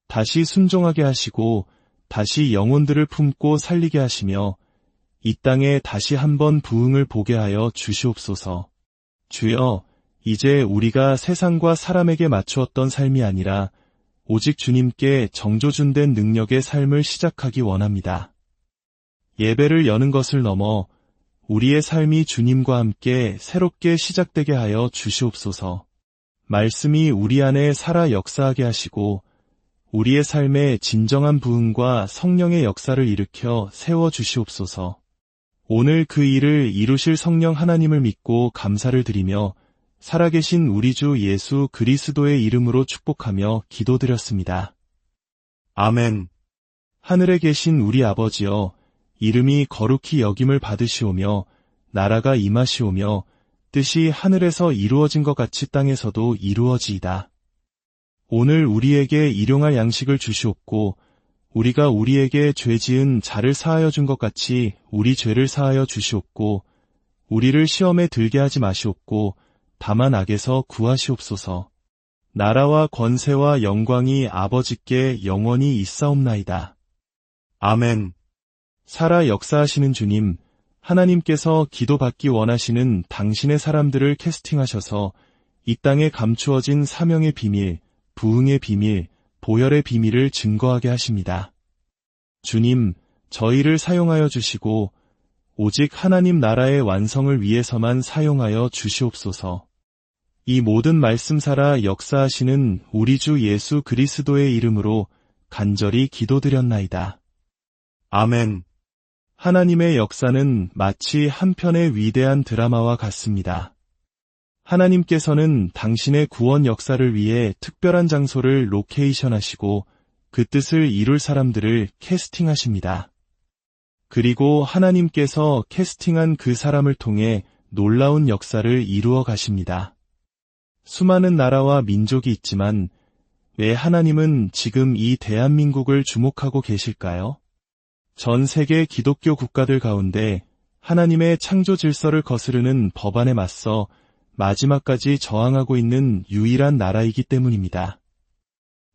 다시 순종하게 하시고 다시 영혼들을 품고 살리게 하시며 이 땅에 다시 한번 부흥을 보게 하여 주시옵소서. 주여, 이제 우리가 세상과 사람에게 맞추었던 삶이 아니라 오직 주님께 정조준된 능력의 삶을 시작하기 원합니다. 예배를 여는 것을 넘어 우리의 삶이 주님과 함께 새롭게 시작되게 하여 주시옵소서. 말씀이 우리 안에 살아 역사하게 하시고 우리의 삶에 진정한 부흥과 성령의 역사를 일으켜 세워주시옵소서. 오늘 그 일을 이루실 성령 하나님을 믿고 감사를 드리며 살아계신 우리 주 예수 그리스도의 이름으로 축복하며 기도드렸습니다. 아멘. 하늘에 계신 우리 아버지여, 이름이 거룩히 여김을 받으시오며 나라가 임하시오며 뜻이 하늘에서 이루어진 것 같이 땅에서도 이루어지이다. 오늘 우리에게 일용할 양식을 주시옵고 우리가 우리에게 죄 지은 자를 사하여 준 것 같이 우리 죄를 사하여 주시옵고 우리를 시험에 들게 하지 마시옵고 다만 악에서 구하시옵소서. 나라와 권세와 영광이 아버지께 영원히 있사옵나이다. 아멘. 살아 역사하시는 주님, 하나님께서 기도받기 원하시는 당신의 사람들을 캐스팅하셔서 이 땅에 감추어진 사명의 비밀, 부흥의 비밀, 보혈의 비밀을 증거하게 하십니다. 주님, 저희를 사용하여 주시고 오직 하나님 나라의 완성을 위해서만 사용하여 주시옵소서. 이 모든 말씀 살아 역사하시는 우리 주 예수 그리스도의 이름으로 간절히 기도드렸나이다. 아멘. 하나님의 역사는 마치 한 편의 위대한 드라마와 같습니다. 하나님께서는 당신의 구원 역사를 위해 특별한 장소를 로케이션하시고 그 뜻을 이룰 사람들을 캐스팅하십니다. 그리고 하나님께서 캐스팅한 그 사람을 통해 놀라운 역사를 이루어 가십니다. 수많은 나라와 민족이 있지만 왜 하나님은 지금 이 대한민국을 주목하고 계실까요? 전 세계 기독교 국가들 가운데 하나님의 창조 질서를 거스르는 법안에 맞서 마지막까지 저항하고 있는 유일한 나라이기 때문입니다.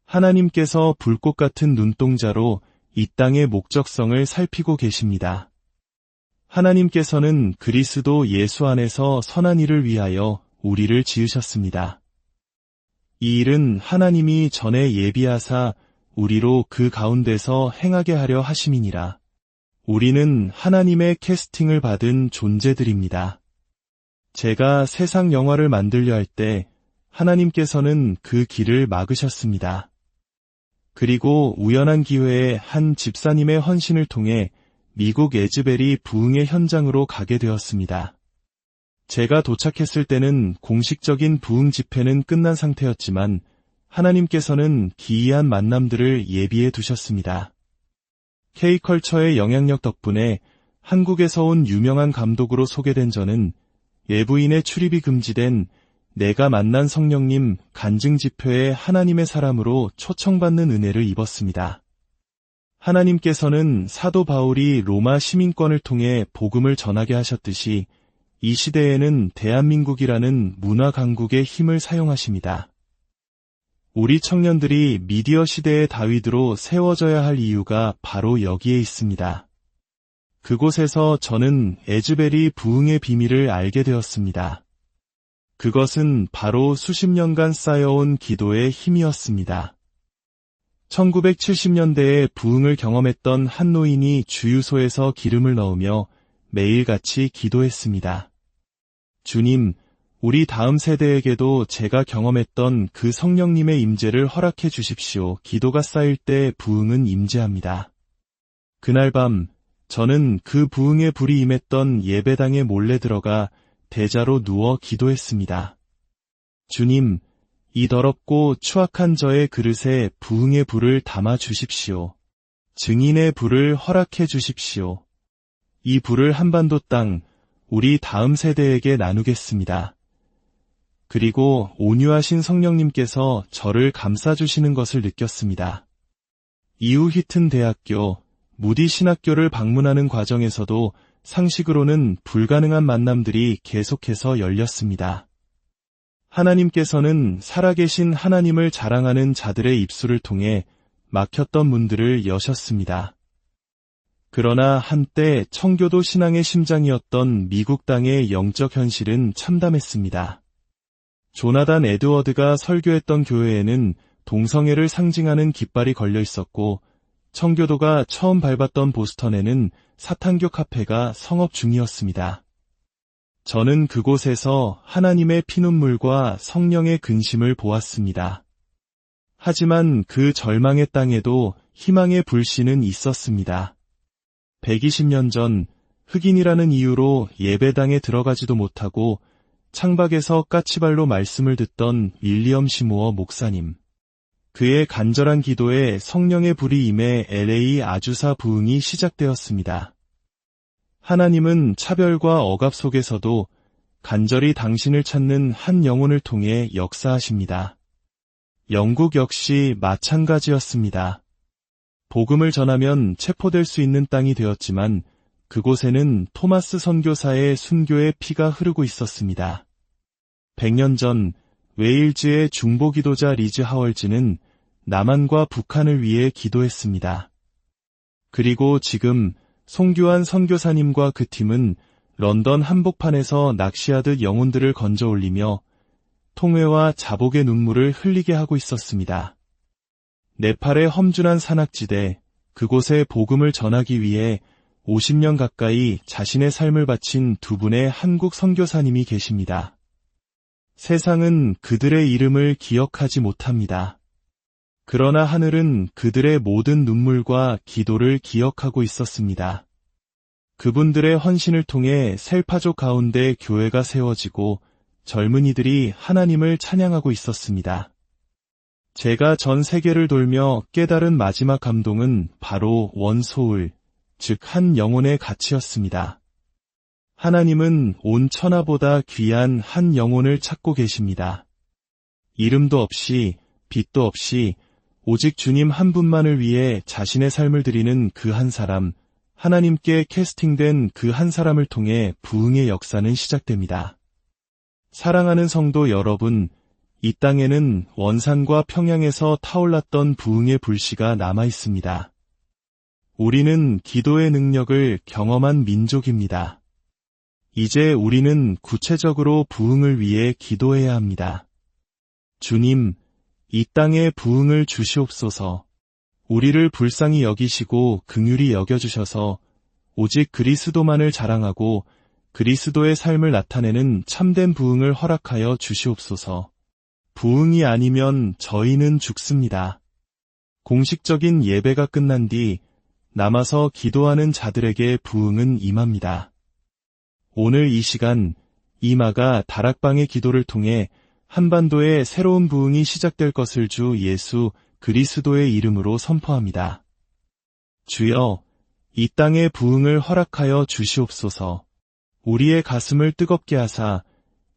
하나님께서 불꽃 같은 눈동자로 이 땅의 목적성을 살피고 계십니다. 하나님께서는 그리스도 예수 안에서 선한 일을 위하여 우리를 지으셨습니다. 이 일은 하나님이 전에 예비하사 우리로 그 가운데서 행하게 하려 하심이니라. 우리는 하나님의 캐스팅을 받은 존재들입니다. 제가 세상 영화를 만들려 할 때 하나님께서는 그 길을 막으셨습니다. 그리고 우연한 기회에 한 집사님의 헌신을 통해 미국 에즈벨이 부흥의 현장으로 가게 되었습니다. 제가 도착했을 때는 공식적인 부흥 집회는 끝난 상태였지만 하나님께서는 기이한 만남들을 예비해 두셨습니다. K컬처의 영향력 덕분에 한국에서 온 유명한 감독으로 소개된 저는 외부인의 출입이 금지된 내가 만난 성령님 간증 집회에 하나님의 사람으로 초청받는 은혜를 입었습니다. 하나님께서는 사도 바울이 로마 시민권을 통해 복음을 전하게 하셨듯이 이 시대에는 대한민국이라는 문화 강국의 힘을 사용하십니다. 우리 청년들이 미디어 시대의 다윗으로 세워져야 할 이유가 바로 여기에 있습니다. 그곳에서 저는 에즈벨이 부흥의 비밀을 알게 되었습니다. 그것은 바로 수십 년간 쌓여온 기도의 힘이었습니다. 1970년대에 부흥을 경험했던 한 노인이 주유소에서 기름을 넣으며 매일같이 기도했습니다. 주님, 우리 다음 세대에게도 제가 경험했던 그 성령님의 임재를 허락해 주십시오. 기도가 쌓일 때 부흥은 임재합니다. 그날 밤 저는 그 부흥의 불이 임했던 예배당에 몰래 들어가 대자로 누워 기도했습니다. 주님, 이 더럽고 추악한 저의 그릇에 부흥의 불을 담아 주십시오. 증인의 불을 허락해 주십시오. 이 불을 한반도 땅, 우리 다음 세대에게 나누겠습니다. 그리고 온유하신 성령님께서 저를 감싸주시는 것을 느꼈습니다. 이후 휘튼 대학교, 무디 신학교를 방문하는 과정에서도 상식으로는 불가능한 만남들이 계속해서 열렸습니다. 하나님께서는 살아계신 하나님을 자랑하는 자들의 입술을 통해 막혔던 문들을 여셨습니다. 그러나 한때 청교도 신앙의 심장이었던 미국 땅의 영적 현실은 참담했습니다. 조나단 에드워드가 설교했던 교회에는 동성애를 상징하는 깃발이 걸려 있었고, 청교도가 처음 밟았던 보스턴에는 사탄교 카페가 성업 중이었습니다. 저는 그곳에서 하나님의 피눈물과 성령의 근심을 보았습니다. 하지만 그 절망의 땅에도 희망의 불씨는 있었습니다. 120년 전 흑인이라는 이유로 예배당에 들어가지도 못하고 창밖에서 까치발로 말씀을 듣던 윌리엄 시무어 목사님. 그의 간절한 기도에 성령의 불이 임해 LA 아주사 부흥이 시작되었습니다. 하나님은 차별과 억압 속에서도 간절히 당신을 찾는 한 영혼을 통해 역사하십니다. 영국 역시 마찬가지였습니다. 복음을 전하면 체포될 수 있는 땅이 되었지만 그곳에는 토마스 선교사의 순교의 피가 흐르고 있었습니다. 100년 전 웨일즈의 중보기도자 리즈 하월즈는 남한과 북한을 위해 기도했습니다. 그리고 지금 송규환 선교사님과 그 팀은 런던 한복판에서 낚시하듯 영혼들을 건져 올리며 통회와 자복의 눈물을 흘리게 하고 있었습니다. 네팔의 험준한 산악지대, 그곳에 복음을 전하기 위해 50년 가까이 자신의 삶을 바친 두 분의 한국 선교사님이 계십니다. 세상은 그들의 이름을 기억하지 못합니다. 그러나 하늘은 그들의 모든 눈물과 기도를 기억하고 있었습니다. 그분들의 헌신을 통해 셀파족 가운데 교회가 세워지고 젊은이들이 하나님을 찬양하고 있었습니다. 제가 전 세계를 돌며 깨달은 마지막 감동은 바로 원소울, 즉 한 영혼의 가치였습니다. 하나님은 온 천하보다 귀한 한 영혼을 찾고 계십니다. 이름도 없이, 빛도 없이 오직 주님 한 분만을 위해 자신의 삶을 드리는 그 한 사람, 하나님께 캐스팅된 그 한 사람을 통해 부흥의 역사는 시작됩니다. 사랑하는 성도 여러분, 이 땅에는 원산과 평양에서 타올랐던 부흥의 불씨가 남아 있습니다. 우리는 기도의 능력을 경험한 민족입니다. 이제 우리는 구체적으로 부흥을 위해 기도해야 합니다. 주님, 이 땅에 부흥을 주시옵소서. 우리를 불쌍히 여기시고 긍휼히 여겨주셔서 오직 그리스도만을 자랑하고 그리스도의 삶을 나타내는 참된 부흥을 허락하여 주시옵소서. 부흥이 아니면 저희는 죽습니다. 공식적인 예배가 끝난 뒤 남아서 기도하는 자들에게 부흥은 임합니다. 오늘 이 시간 이마가 다락방의 기도를 통해 한반도에 새로운 부흥이 시작될 것을 주 예수 그리스도의 이름으로 선포합니다. 주여, 이 땅에 부흥을 허락하여 주시옵소서. 우리의 가슴을 뜨겁게 하사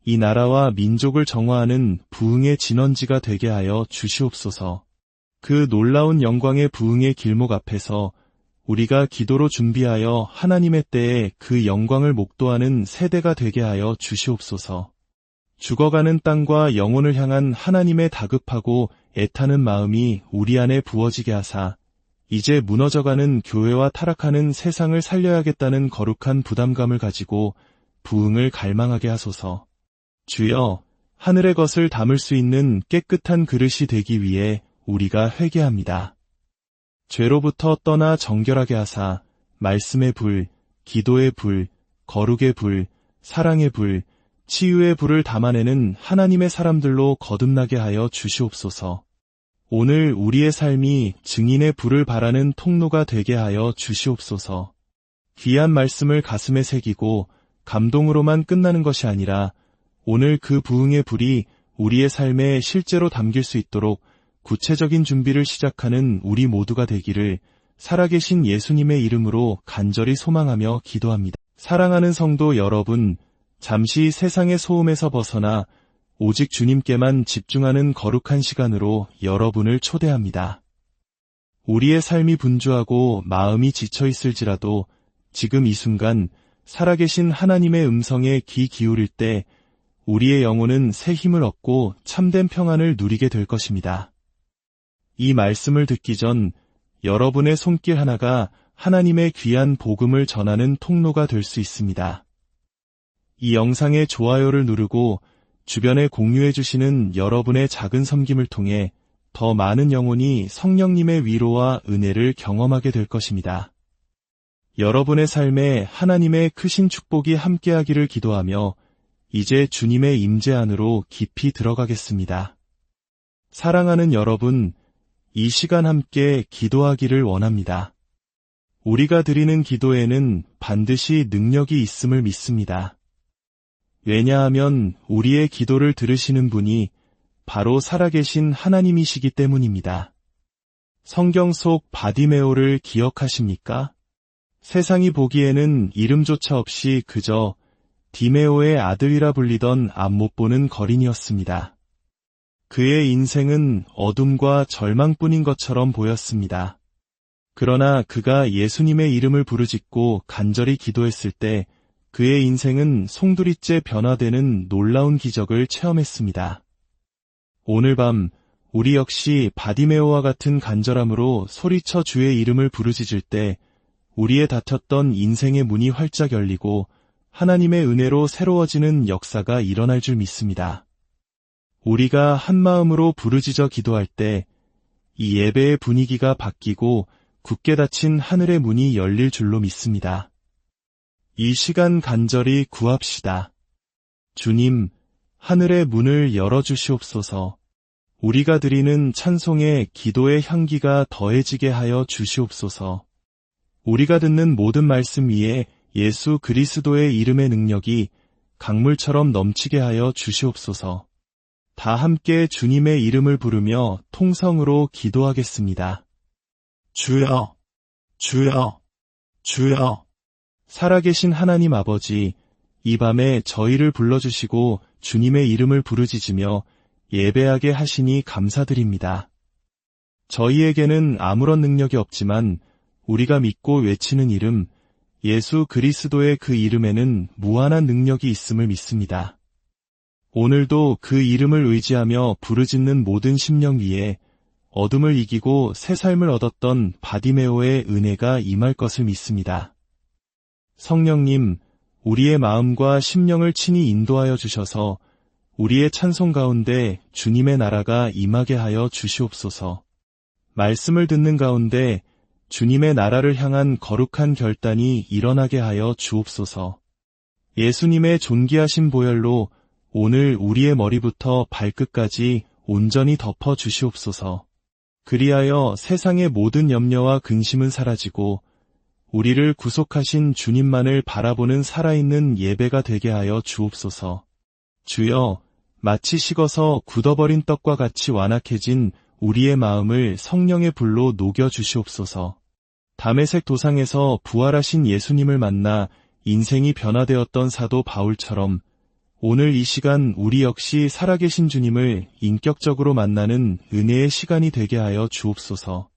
이 나라와 민족을 정화하는 부흥의 진원지가 되게 하여 주시옵소서. 그 놀라운 영광의 부흥의 길목 앞에서 우리가 기도로 준비하여 하나님의 때에 그 영광을 목도하는 세대가 되게 하여 주시옵소서. 죽어가는 땅과 영혼을 향한 하나님의 다급하고 애타는 마음이 우리 안에 부어지게 하사 이제 무너져가는 교회와 타락하는 세상을 살려야겠다는 거룩한 부담감을 가지고 부흥을 갈망하게 하소서. 주여, 하늘의 것을 담을 수 있는 깨끗한 그릇이 되기 위해 우리가 회개합니다. 죄로부터 떠나 정결하게 하사 말씀의 불, 기도의 불, 거룩의 불, 사랑의 불, 치유의 불을 담아내는 하나님의 사람들로 거듭나게 하여 주시옵소서. 오늘 우리의 삶이 증인의 불을 발하는 통로가 되게 하여 주시옵소서. 귀한 말씀을 가슴에 새기고 감동으로만 끝나는 것이 아니라 오늘 그 부흥의 불이 우리의 삶에 실제로 담길 수 있도록 구체적인 준비를 시작하는 우리 모두가 되기를 살아계신 예수님의 이름으로 간절히 소망하며 기도합니다. 사랑하는 성도 여러분, 잠시 세상의 소음에서 벗어나 오직 주님께만 집중하는 거룩한 시간으로 여러분을 초대합니다. 우리의 삶이 분주하고 마음이 지쳐 있을지라도 지금 이 순간 살아계신 하나님의 음성에 귀 기울일 때 우리의 영혼은 새 힘을 얻고 참된 평안을 누리게 될 것입니다. 이 말씀을 듣기 전 여러분의 손길 하나가 하나님의 귀한 복음을 전하는 통로가 될 수 있습니다. 이 영상에 좋아요를 누르고 주변에 공유해 주시는 여러분의 작은 섬김을 통해 더 많은 영혼이 성령님의 위로와 은혜를 경험하게 될 것입니다. 여러분의 삶에 하나님의 크신 축복이 함께하기를 기도하며 이제 주님의 임재 안으로 깊이 들어가겠습니다. 사랑하는 여러분, 이 시간 함께 기도하기를 원합니다. 우리가 드리는 기도에는 반드시 능력이 있음을 믿습니다. 왜냐하면 우리의 기도를 들으시는 분이 바로 살아계신 하나님이시기 때문입니다. 성경 속 바디메오를 기억하십니까? 세상이 보기에는 이름조차 없이 그저 디메오의 아들이라 불리던 앞 못 보는 거린이었습니다. 그의 인생은 어둠과 절망뿐인 것처럼 보였습니다. 그러나 그가 예수님의 이름을 부르짖고 간절히 기도했을 때 그의 인생은 송두리째 변화되는 놀라운 기적을 체험했습니다. 오늘 밤 우리 역시 바디메오와 같은 간절함으로 소리쳐 주의 이름을 부르짖을 때 우리의 닫혔던 인생의 문이 활짝 열리고 하나님의 은혜로 새로워지는 역사가 일어날 줄 믿습니다. 우리가 한마음으로 부르짖어 기도할 때 이 예배의 분위기가 바뀌고 굳게 닫힌 하늘의 문이 열릴 줄로 믿습니다. 이 시간 간절히 구합시다. 주님, 하늘의 문을 열어주시옵소서. 우리가 드리는 찬송에 기도의 향기가 더해지게 하여 주시옵소서. 우리가 듣는 모든 말씀 위에 예수 그리스도의 이름의 능력이 강물처럼 넘치게 하여 주시옵소서. 다 함께 주님의 이름을 부르며 통성으로 기도하겠습니다. 주여, 주여, 주여. 살아계신 하나님 아버지, 이 밤에 저희를 불러주시고 주님의 이름을 부르짖으며 예배하게 하시니 감사드립니다. 저희에게는 아무런 능력이 없지만 우리가 믿고 외치는 이름, 예수 그리스도의 그 이름에는 무한한 능력이 있음을 믿습니다. 오늘도 그 이름을 의지하며 부르짖는 모든 심령 위에 어둠을 이기고 새 삶을 얻었던 바디메오의 은혜가 임할 것을 믿습니다. 성령님, 우리의 마음과 심령을 친히 인도하여 주셔서 우리의 찬송 가운데 주님의 나라가 임하게 하여 주시옵소서. 말씀을 듣는 가운데 주님의 나라를 향한 거룩한 결단이 일어나게 하여 주옵소서. 예수님의 존귀하신 보혈로 오늘 우리의 머리부터 발끝까지 온전히 덮어 주시옵소서. 그리하여 세상의 모든 염려와 근심은 사라지고 우리를 구속하신 주님만을 바라보는 살아있는 예배가 되게 하여 주옵소서. 주여, 마치 식어서 굳어버린 떡과 같이 완악해진 우리의 마음을 성령의 불로 녹여 주시옵소서. 다메섹 도상에서 부활하신 예수님을 만나 인생이 변화되었던 사도 바울처럼 오늘 이 시간 우리 역시 살아계신 주님을 인격적으로 만나는 은혜의 시간이 되게 하여 주옵소서.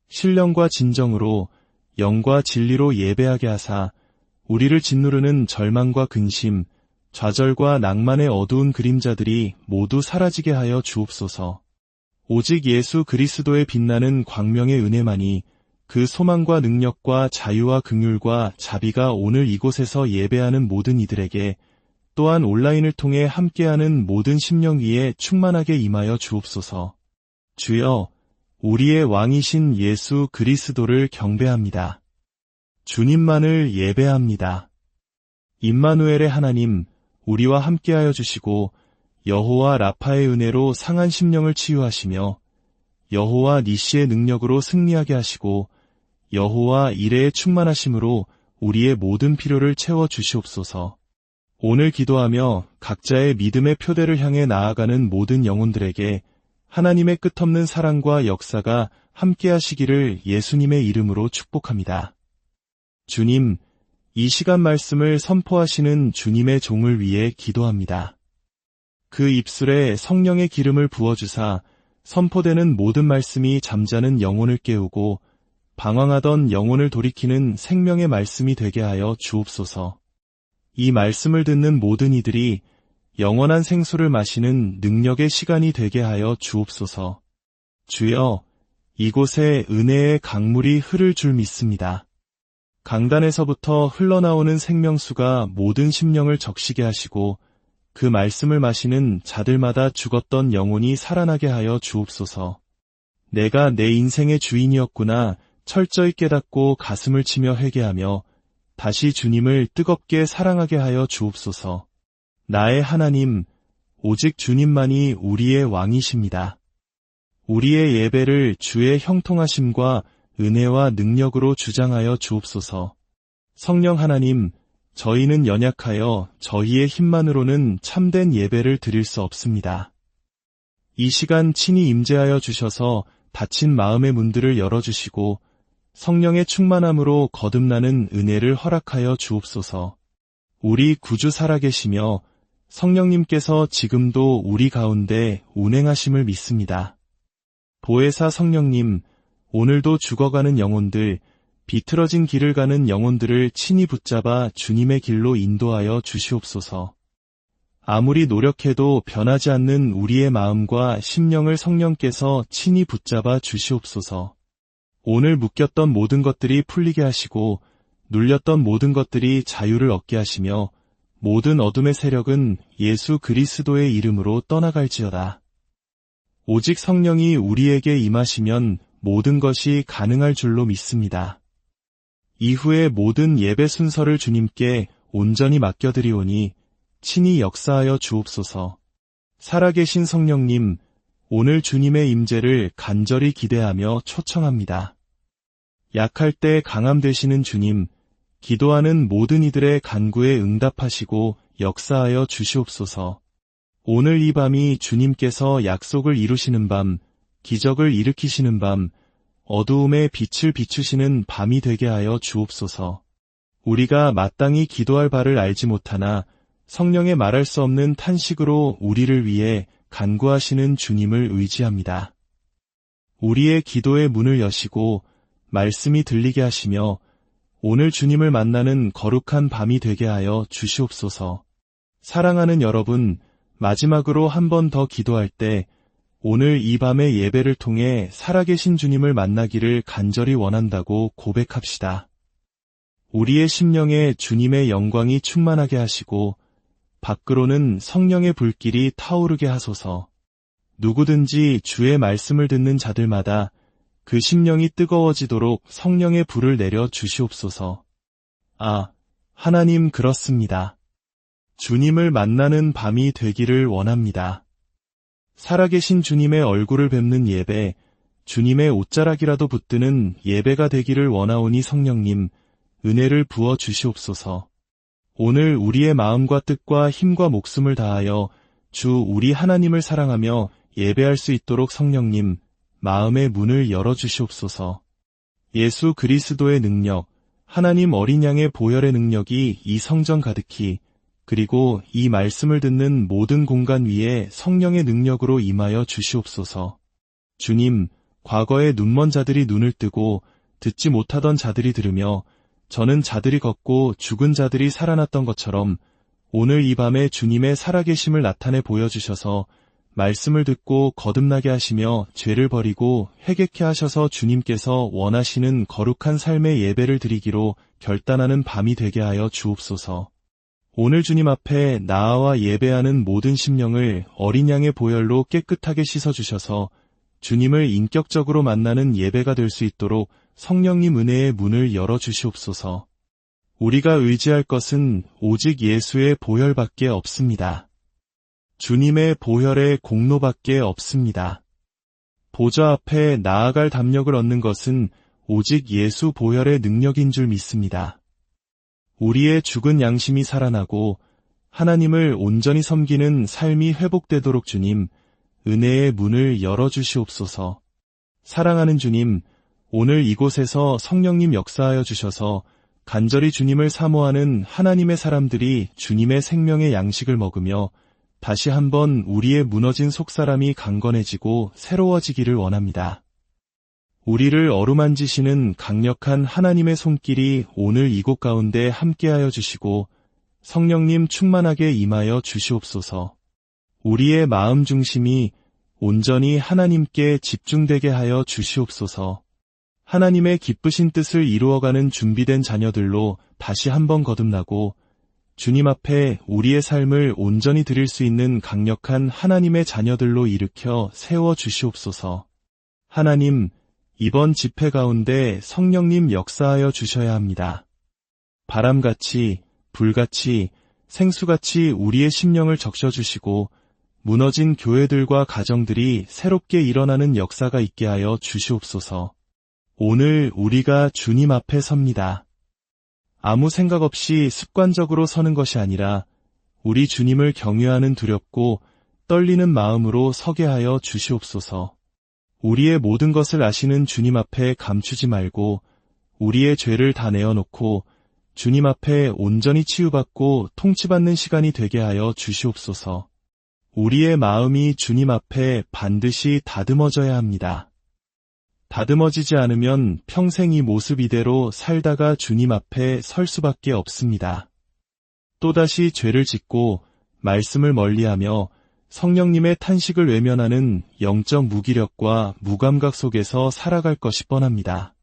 신령과 진정으로 영과 진리로 예배하게 하사 우리를 짓누르는 절망과 근심, 좌절과 낭만의 어두운 그림자들이 모두 사라지게 하여 주옵소서. 오직 예수 그리스도의 빛나는 광명의 은혜만이 그 소망과 능력과 자유와 긍휼과 자비가 오늘 이곳에서 예배하는 모든 이들에게 또한 온라인을 통해 함께하는 모든 심령 위에 충만하게 임하여 주옵소서. 주여, 우리의 왕이신 예수 그리스도를 경배합니다. 주님만을 예배합니다. 임마누엘의 하나님, 우리와 함께하여 주시고 여호와 라파의 은혜로 상한 심령을 치유하시며 여호와 니시의 능력으로 승리하게 하시고 여호와 이레의 충만하심으로 우리의 모든 필요를 채워 주시옵소서. 오늘 기도하며 각자의 믿음의 표대를 향해 나아가는 모든 영혼들에게 하나님의 끝없는 사랑과 역사가 함께 하시기를 예수님의 이름으로 축복합니다. 주님, 이 시간 말씀을 선포하시는 주님의 종을 위해 기도합니다. 그 입술에 성령의 기름을 부어주사 선포되는 모든 말씀이 잠자는 영혼을 깨우고 방황하던 영혼을 돌이키는 생명의 말씀이 되게 하여 주옵소서. 이 말씀을 듣는 모든 이들이 영원한 생수를 마시는 능력의 시간이 되게 하여 주옵소서. 주여, 이곳에 은혜의 강물이 흐를 줄 믿습니다. 강단에서부터 흘러나오는 생명수가 모든 심령을 적시게 하시고 그 말씀을 마시는 자들마다 죽었던 영혼이 살아나게 하여 주옵소서. 내가 내 인생의 주인이었구나 철저히 깨닫고 가슴을 치며 회개하며 다시 주님을 뜨겁게 사랑하게 하여 주옵소서. 나의 하나님, 오직 주님만이 우리의 왕이십니다. 우리의 예배를 주의 형통하심과 은혜와 능력으로 주장하여 주옵소서. 성령 하나님, 저희는 연약하여 저희의 힘만으로는 참된 예배를 드릴 수 없습니다. 이 시간 친히 임재하여 주셔서 닫힌 마음의 문들을 열어주시고 성령의 충만함으로 거듭나는 은혜를 허락하여 주옵소서. 우리 구주 살아계시며 성령님께서 지금도 우리 가운데 운행하심을 믿습니다. 보혜사 성령님, 오늘도 죽어가는 영혼들, 비틀어진 길을 가는 영혼들을 친히 붙잡아 주님의 길로 인도하여 주시옵소서. 아무리 노력해도 변하지 않는 우리의 마음과 심령을 성령께서 친히 붙잡아 주시옵소서. 오늘 묶였던 모든 것들이 풀리게 하시고 눌렸던 모든 것들이 자유를 얻게 하시며 모든 어둠의 세력은 예수 그리스도의 이름으로 떠나갈지어다. 오직 성령이 우리에게 임하시면 모든 것이 가능할 줄로 믿습니다. 이후의 모든 예배 순서를 주님께 온전히 맡겨드리오니 친히 역사하여 주옵소서. 살아계신 성령님, 오늘 주님의 임재를 간절히 기대하며 초청합니다. 약할 때 강함 되시는 주님, 기도하는 모든 이들의 간구에 응답하시고 역사하여 주시옵소서. 오늘 이 밤이 주님께서 약속을 이루시는 밤, 기적을 일으키시는 밤, 어두움에 빛을 비추시는 밤이 되게 하여 주옵소서. 우리가 마땅히 기도할 바를 알지 못하나 성령의 말할 수 없는 탄식으로 우리를 위해 간구하시는 주님을 의지합니다. 우리의 기도의 문을 여시고 말씀이 들리게 하시며 오늘 주님을 만나는 거룩한 밤이 되게 하여 주시옵소서. 사랑하는 여러분, 마지막으로 한 번 더 기도할 때 오늘 이 밤의 예배를 통해 살아계신 주님을 만나기를 간절히 원한다고 고백합시다. 우리의 심령에 주님의 영광이 충만하게 하시고 밖으로는 성령의 불길이 타오르게 하소서. 누구든지 주의 말씀을 듣는 자들마다 그 심령이 뜨거워지도록 성령의 불을 내려 주시옵소서. 아, 하나님 그렇습니다. 주님을 만나는 밤이 되기를 원합니다. 살아계신 주님의 얼굴을 뵙는 예배, 주님의 옷자락이라도 붙드는 예배가 되기를 원하오니 성령님, 은혜를 부어 주시옵소서. 오늘 우리의 마음과 뜻과 힘과 목숨을 다하여 주 우리 하나님을 사랑하며 예배할 수 있도록 성령님, 마음의 문을 열어주시옵소서. 예수 그리스도의 능력, 하나님 어린 양의 보혈의 능력이 이 성전 가득히, 그리고 이 말씀을 듣는 모든 공간 위에 성령의 능력으로 임하여 주시옵소서. 주님, 과거의 눈먼 자들이 눈을 뜨고 듣지 못하던 자들이 들으며 저는 자들이 걷고 죽은 자들이 살아났던 것처럼 오늘 이 밤에 주님의 살아계심을 나타내 보여주셔서 말씀을 듣고 거듭나게 하시며 죄를 버리고 회개케 하셔서 주님께서 원하시는 거룩한 삶의 예배를 드리기로 결단하는 밤이 되게 하여 주옵소서. 오늘 주님 앞에 나아와 예배하는 모든 심령을 어린 양의 보혈로 깨끗하게 씻어주셔서 주님을 인격적으로 만나는 예배가 될 수 있도록 성령님 은혜의 문을 열어주시옵소서. 우리가 의지할 것은 오직 예수의 보혈밖에 없습니다. 주님의 보혈의 공로밖에 없습니다. 보좌 앞에 나아갈 담력을 얻는 것은 오직 예수 보혈의 능력인 줄 믿습니다. 우리의 죽은 양심이 살아나고 하나님을 온전히 섬기는 삶이 회복되도록 주님, 은혜의 문을 열어주시옵소서. 사랑하는 주님, 오늘 이곳에서 성령님 역사하여 주셔서 간절히 주님을 사모하는 하나님의 사람들이 주님의 생명의 양식을 먹으며 다시 한번 우리의 무너진 속사람이 강건해지고 새로워지기를 원합니다. 우리를 어루만지시는 강력한 하나님의 손길이 오늘 이곳 가운데 함께하여 주시고 성령님 충만하게 임하여 주시옵소서. 우리의 마음 중심이 온전히 하나님께 집중되게 하여 주시옵소서. 하나님의 기쁘신 뜻을 이루어가는 준비된 자녀들로 다시 한번 거듭나고 주님 앞에 우리의 삶을 온전히 드릴 수 있는 강력한 하나님의 자녀들로 일으켜 세워 주시옵소서. 하나님, 이번 집회 가운데 성령님 역사하여 주셔야 합니다. 바람같이, 불같이, 생수같이 우리의 심령을 적셔주시고 무너진 교회들과 가정들이 새롭게 일어나는 역사가 있게 하여 주시옵소서. 오늘 우리가 주님 앞에 섭니다. 아무 생각 없이 습관적으로 서는 것이 아니라 우리 주님을 경외하는 두렵고 떨리는 마음으로 서게 하여 주시옵소서. 우리의 모든 것을 아시는 주님 앞에 감추지 말고 우리의 죄를 다 내어놓고 주님 앞에 온전히 치유받고 통치받는 시간이 되게 하여 주시옵소서. 우리의 마음이 주님 앞에 반드시 다듬어져야 합니다. 다듬어지지 않으면 평생 이 모습 이대로 살다가 주님 앞에 설 수밖에 없습니다. 또다시 죄를 짓고 말씀을 멀리하며 성령님의 탄식을 외면하는 영적 무기력과 무감각 속에서 살아갈 것이 뻔합니다.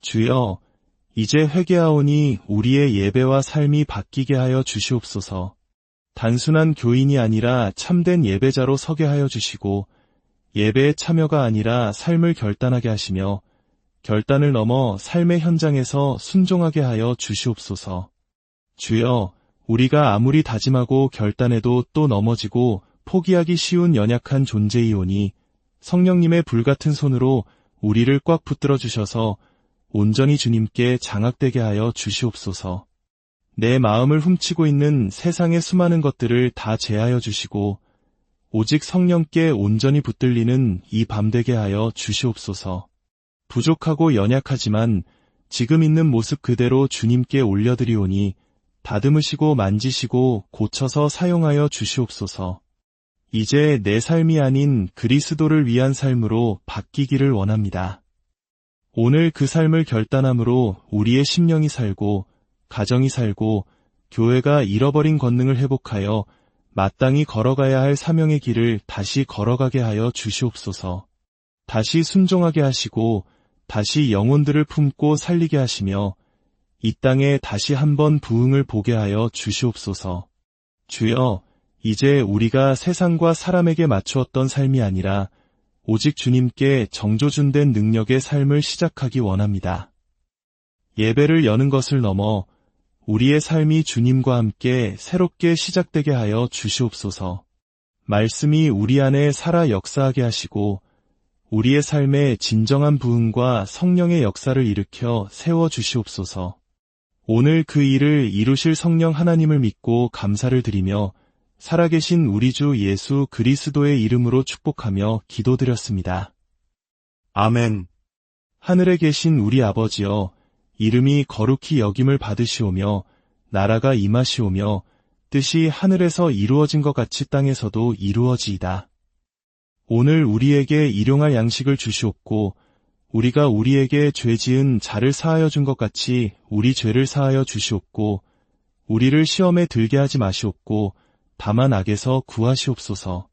주여, 이제 회개하오니 우리의 예배와 삶이 바뀌게 하여 주시옵소서. 단순한 교인이 아니라 참된 예배자로 서게 하여 주시고 예배의 참여가 아니라 삶을 결단하게 하시며 결단을 넘어 삶의 현장에서 순종하게 하여 주시옵소서. 주여, 우리가 아무리 다짐하고 결단해도 또 넘어지고 포기하기 쉬운 연약한 존재이오니 성령님의 불같은 손으로 우리를 꽉 붙들어 주셔서 온전히 주님께 장악되게 하여 주시옵소서. 내 마음을 훔치고 있는 세상의 수많은 것들을 다 제하여 주시고 오직 성령께 온전히 붙들리는 이 밤 되게 하여 주시옵소서. 부족하고 연약하지만 지금 있는 모습 그대로 주님께 올려드리오니 다듬으시고 만지시고 고쳐서 사용하여 주시옵소서. 이제 내 삶이 아닌 그리스도를 위한 삶으로 바뀌기를 원합니다. 오늘 그 삶을 결단함으로 우리의 심령이 살고 가정이 살고 교회가 잃어버린 권능을 회복하여 마땅히 걸어가야 할 사명의 길을 다시 걸어가게 하여 주시옵소서. 다시 순종하게 하시고 다시 영혼들을 품고 살리게 하시며 이 땅에 다시 한번 부흥을 보게 하여 주시옵소서. 주여, 이제 우리가 세상과 사람에게 맞추었던 삶이 아니라 오직 주님께 정조준된 능력의 삶을 시작하기 원합니다. 예배를 여는 것을 넘어 우리의 삶이 주님과 함께 새롭게 시작되게 하여 주시옵소서. 말씀이 우리 안에 살아 역사하게 하시고 우리의 삶에 진정한 부흥과 성령의 역사를 일으켜 세워 주시옵소서. 오늘 그 일을 이루실 성령 하나님을 믿고 감사를 드리며 살아계신 우리 주 예수 그리스도의 이름으로 축복하며 기도드렸습니다. 아멘. 하늘에 계신 우리 아버지여, 이름이 거룩히 여김을 받으시오며 나라가 임하시오며 뜻이 하늘에서 이루어진 것 같이 땅에서도 이루어지이다. 오늘 우리에게 일용할 양식을 주시옵고 우리가 우리에게 죄 지은 자를 사하여 준 것 같이 우리 죄를 사하여 주시옵고 우리를 시험에 들게 하지 마시옵고 다만 악에서 구하시옵소서.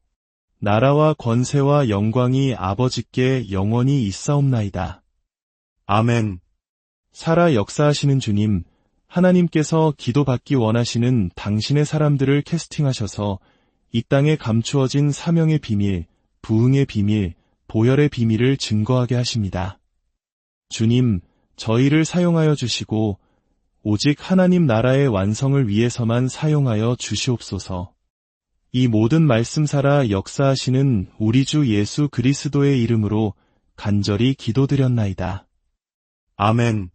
나라와 권세와 영광이 아버지께 영원히 있사옵나이다. 아멘. 살아 역사하시는 주님, 하나님께서 기도받기 원하시는 당신의 사람들을 캐스팅하셔서 이 땅에 감추어진 사명의 비밀, 부흥의 비밀, 보혈의 비밀을 증거하게 하십니다. 주님, 저희를 사용하여 주시고 오직 하나님 나라의 완성을 위해서만 사용하여 주시옵소서. 이 모든 말씀 살아 역사하시는 우리 주 예수 그리스도의 이름으로 간절히 기도드렸나이다. 아멘.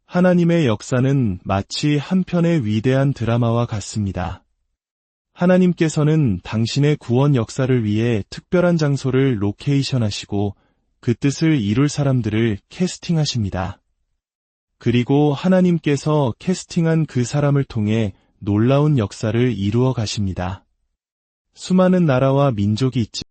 하나님의 역사는 마치 한 편의 위대한 드라마와 같습니다. 하나님께서는 당신의 구원 역사를 위해 특별한 장소를 로케이션 하시고 그 뜻을 이룰 사람들을 캐스팅하십니다. 그리고 하나님께서 캐스팅한 그 사람을 통해 놀라운 역사를 이루어 가십니다. 수많은 나라와 민족이 있지만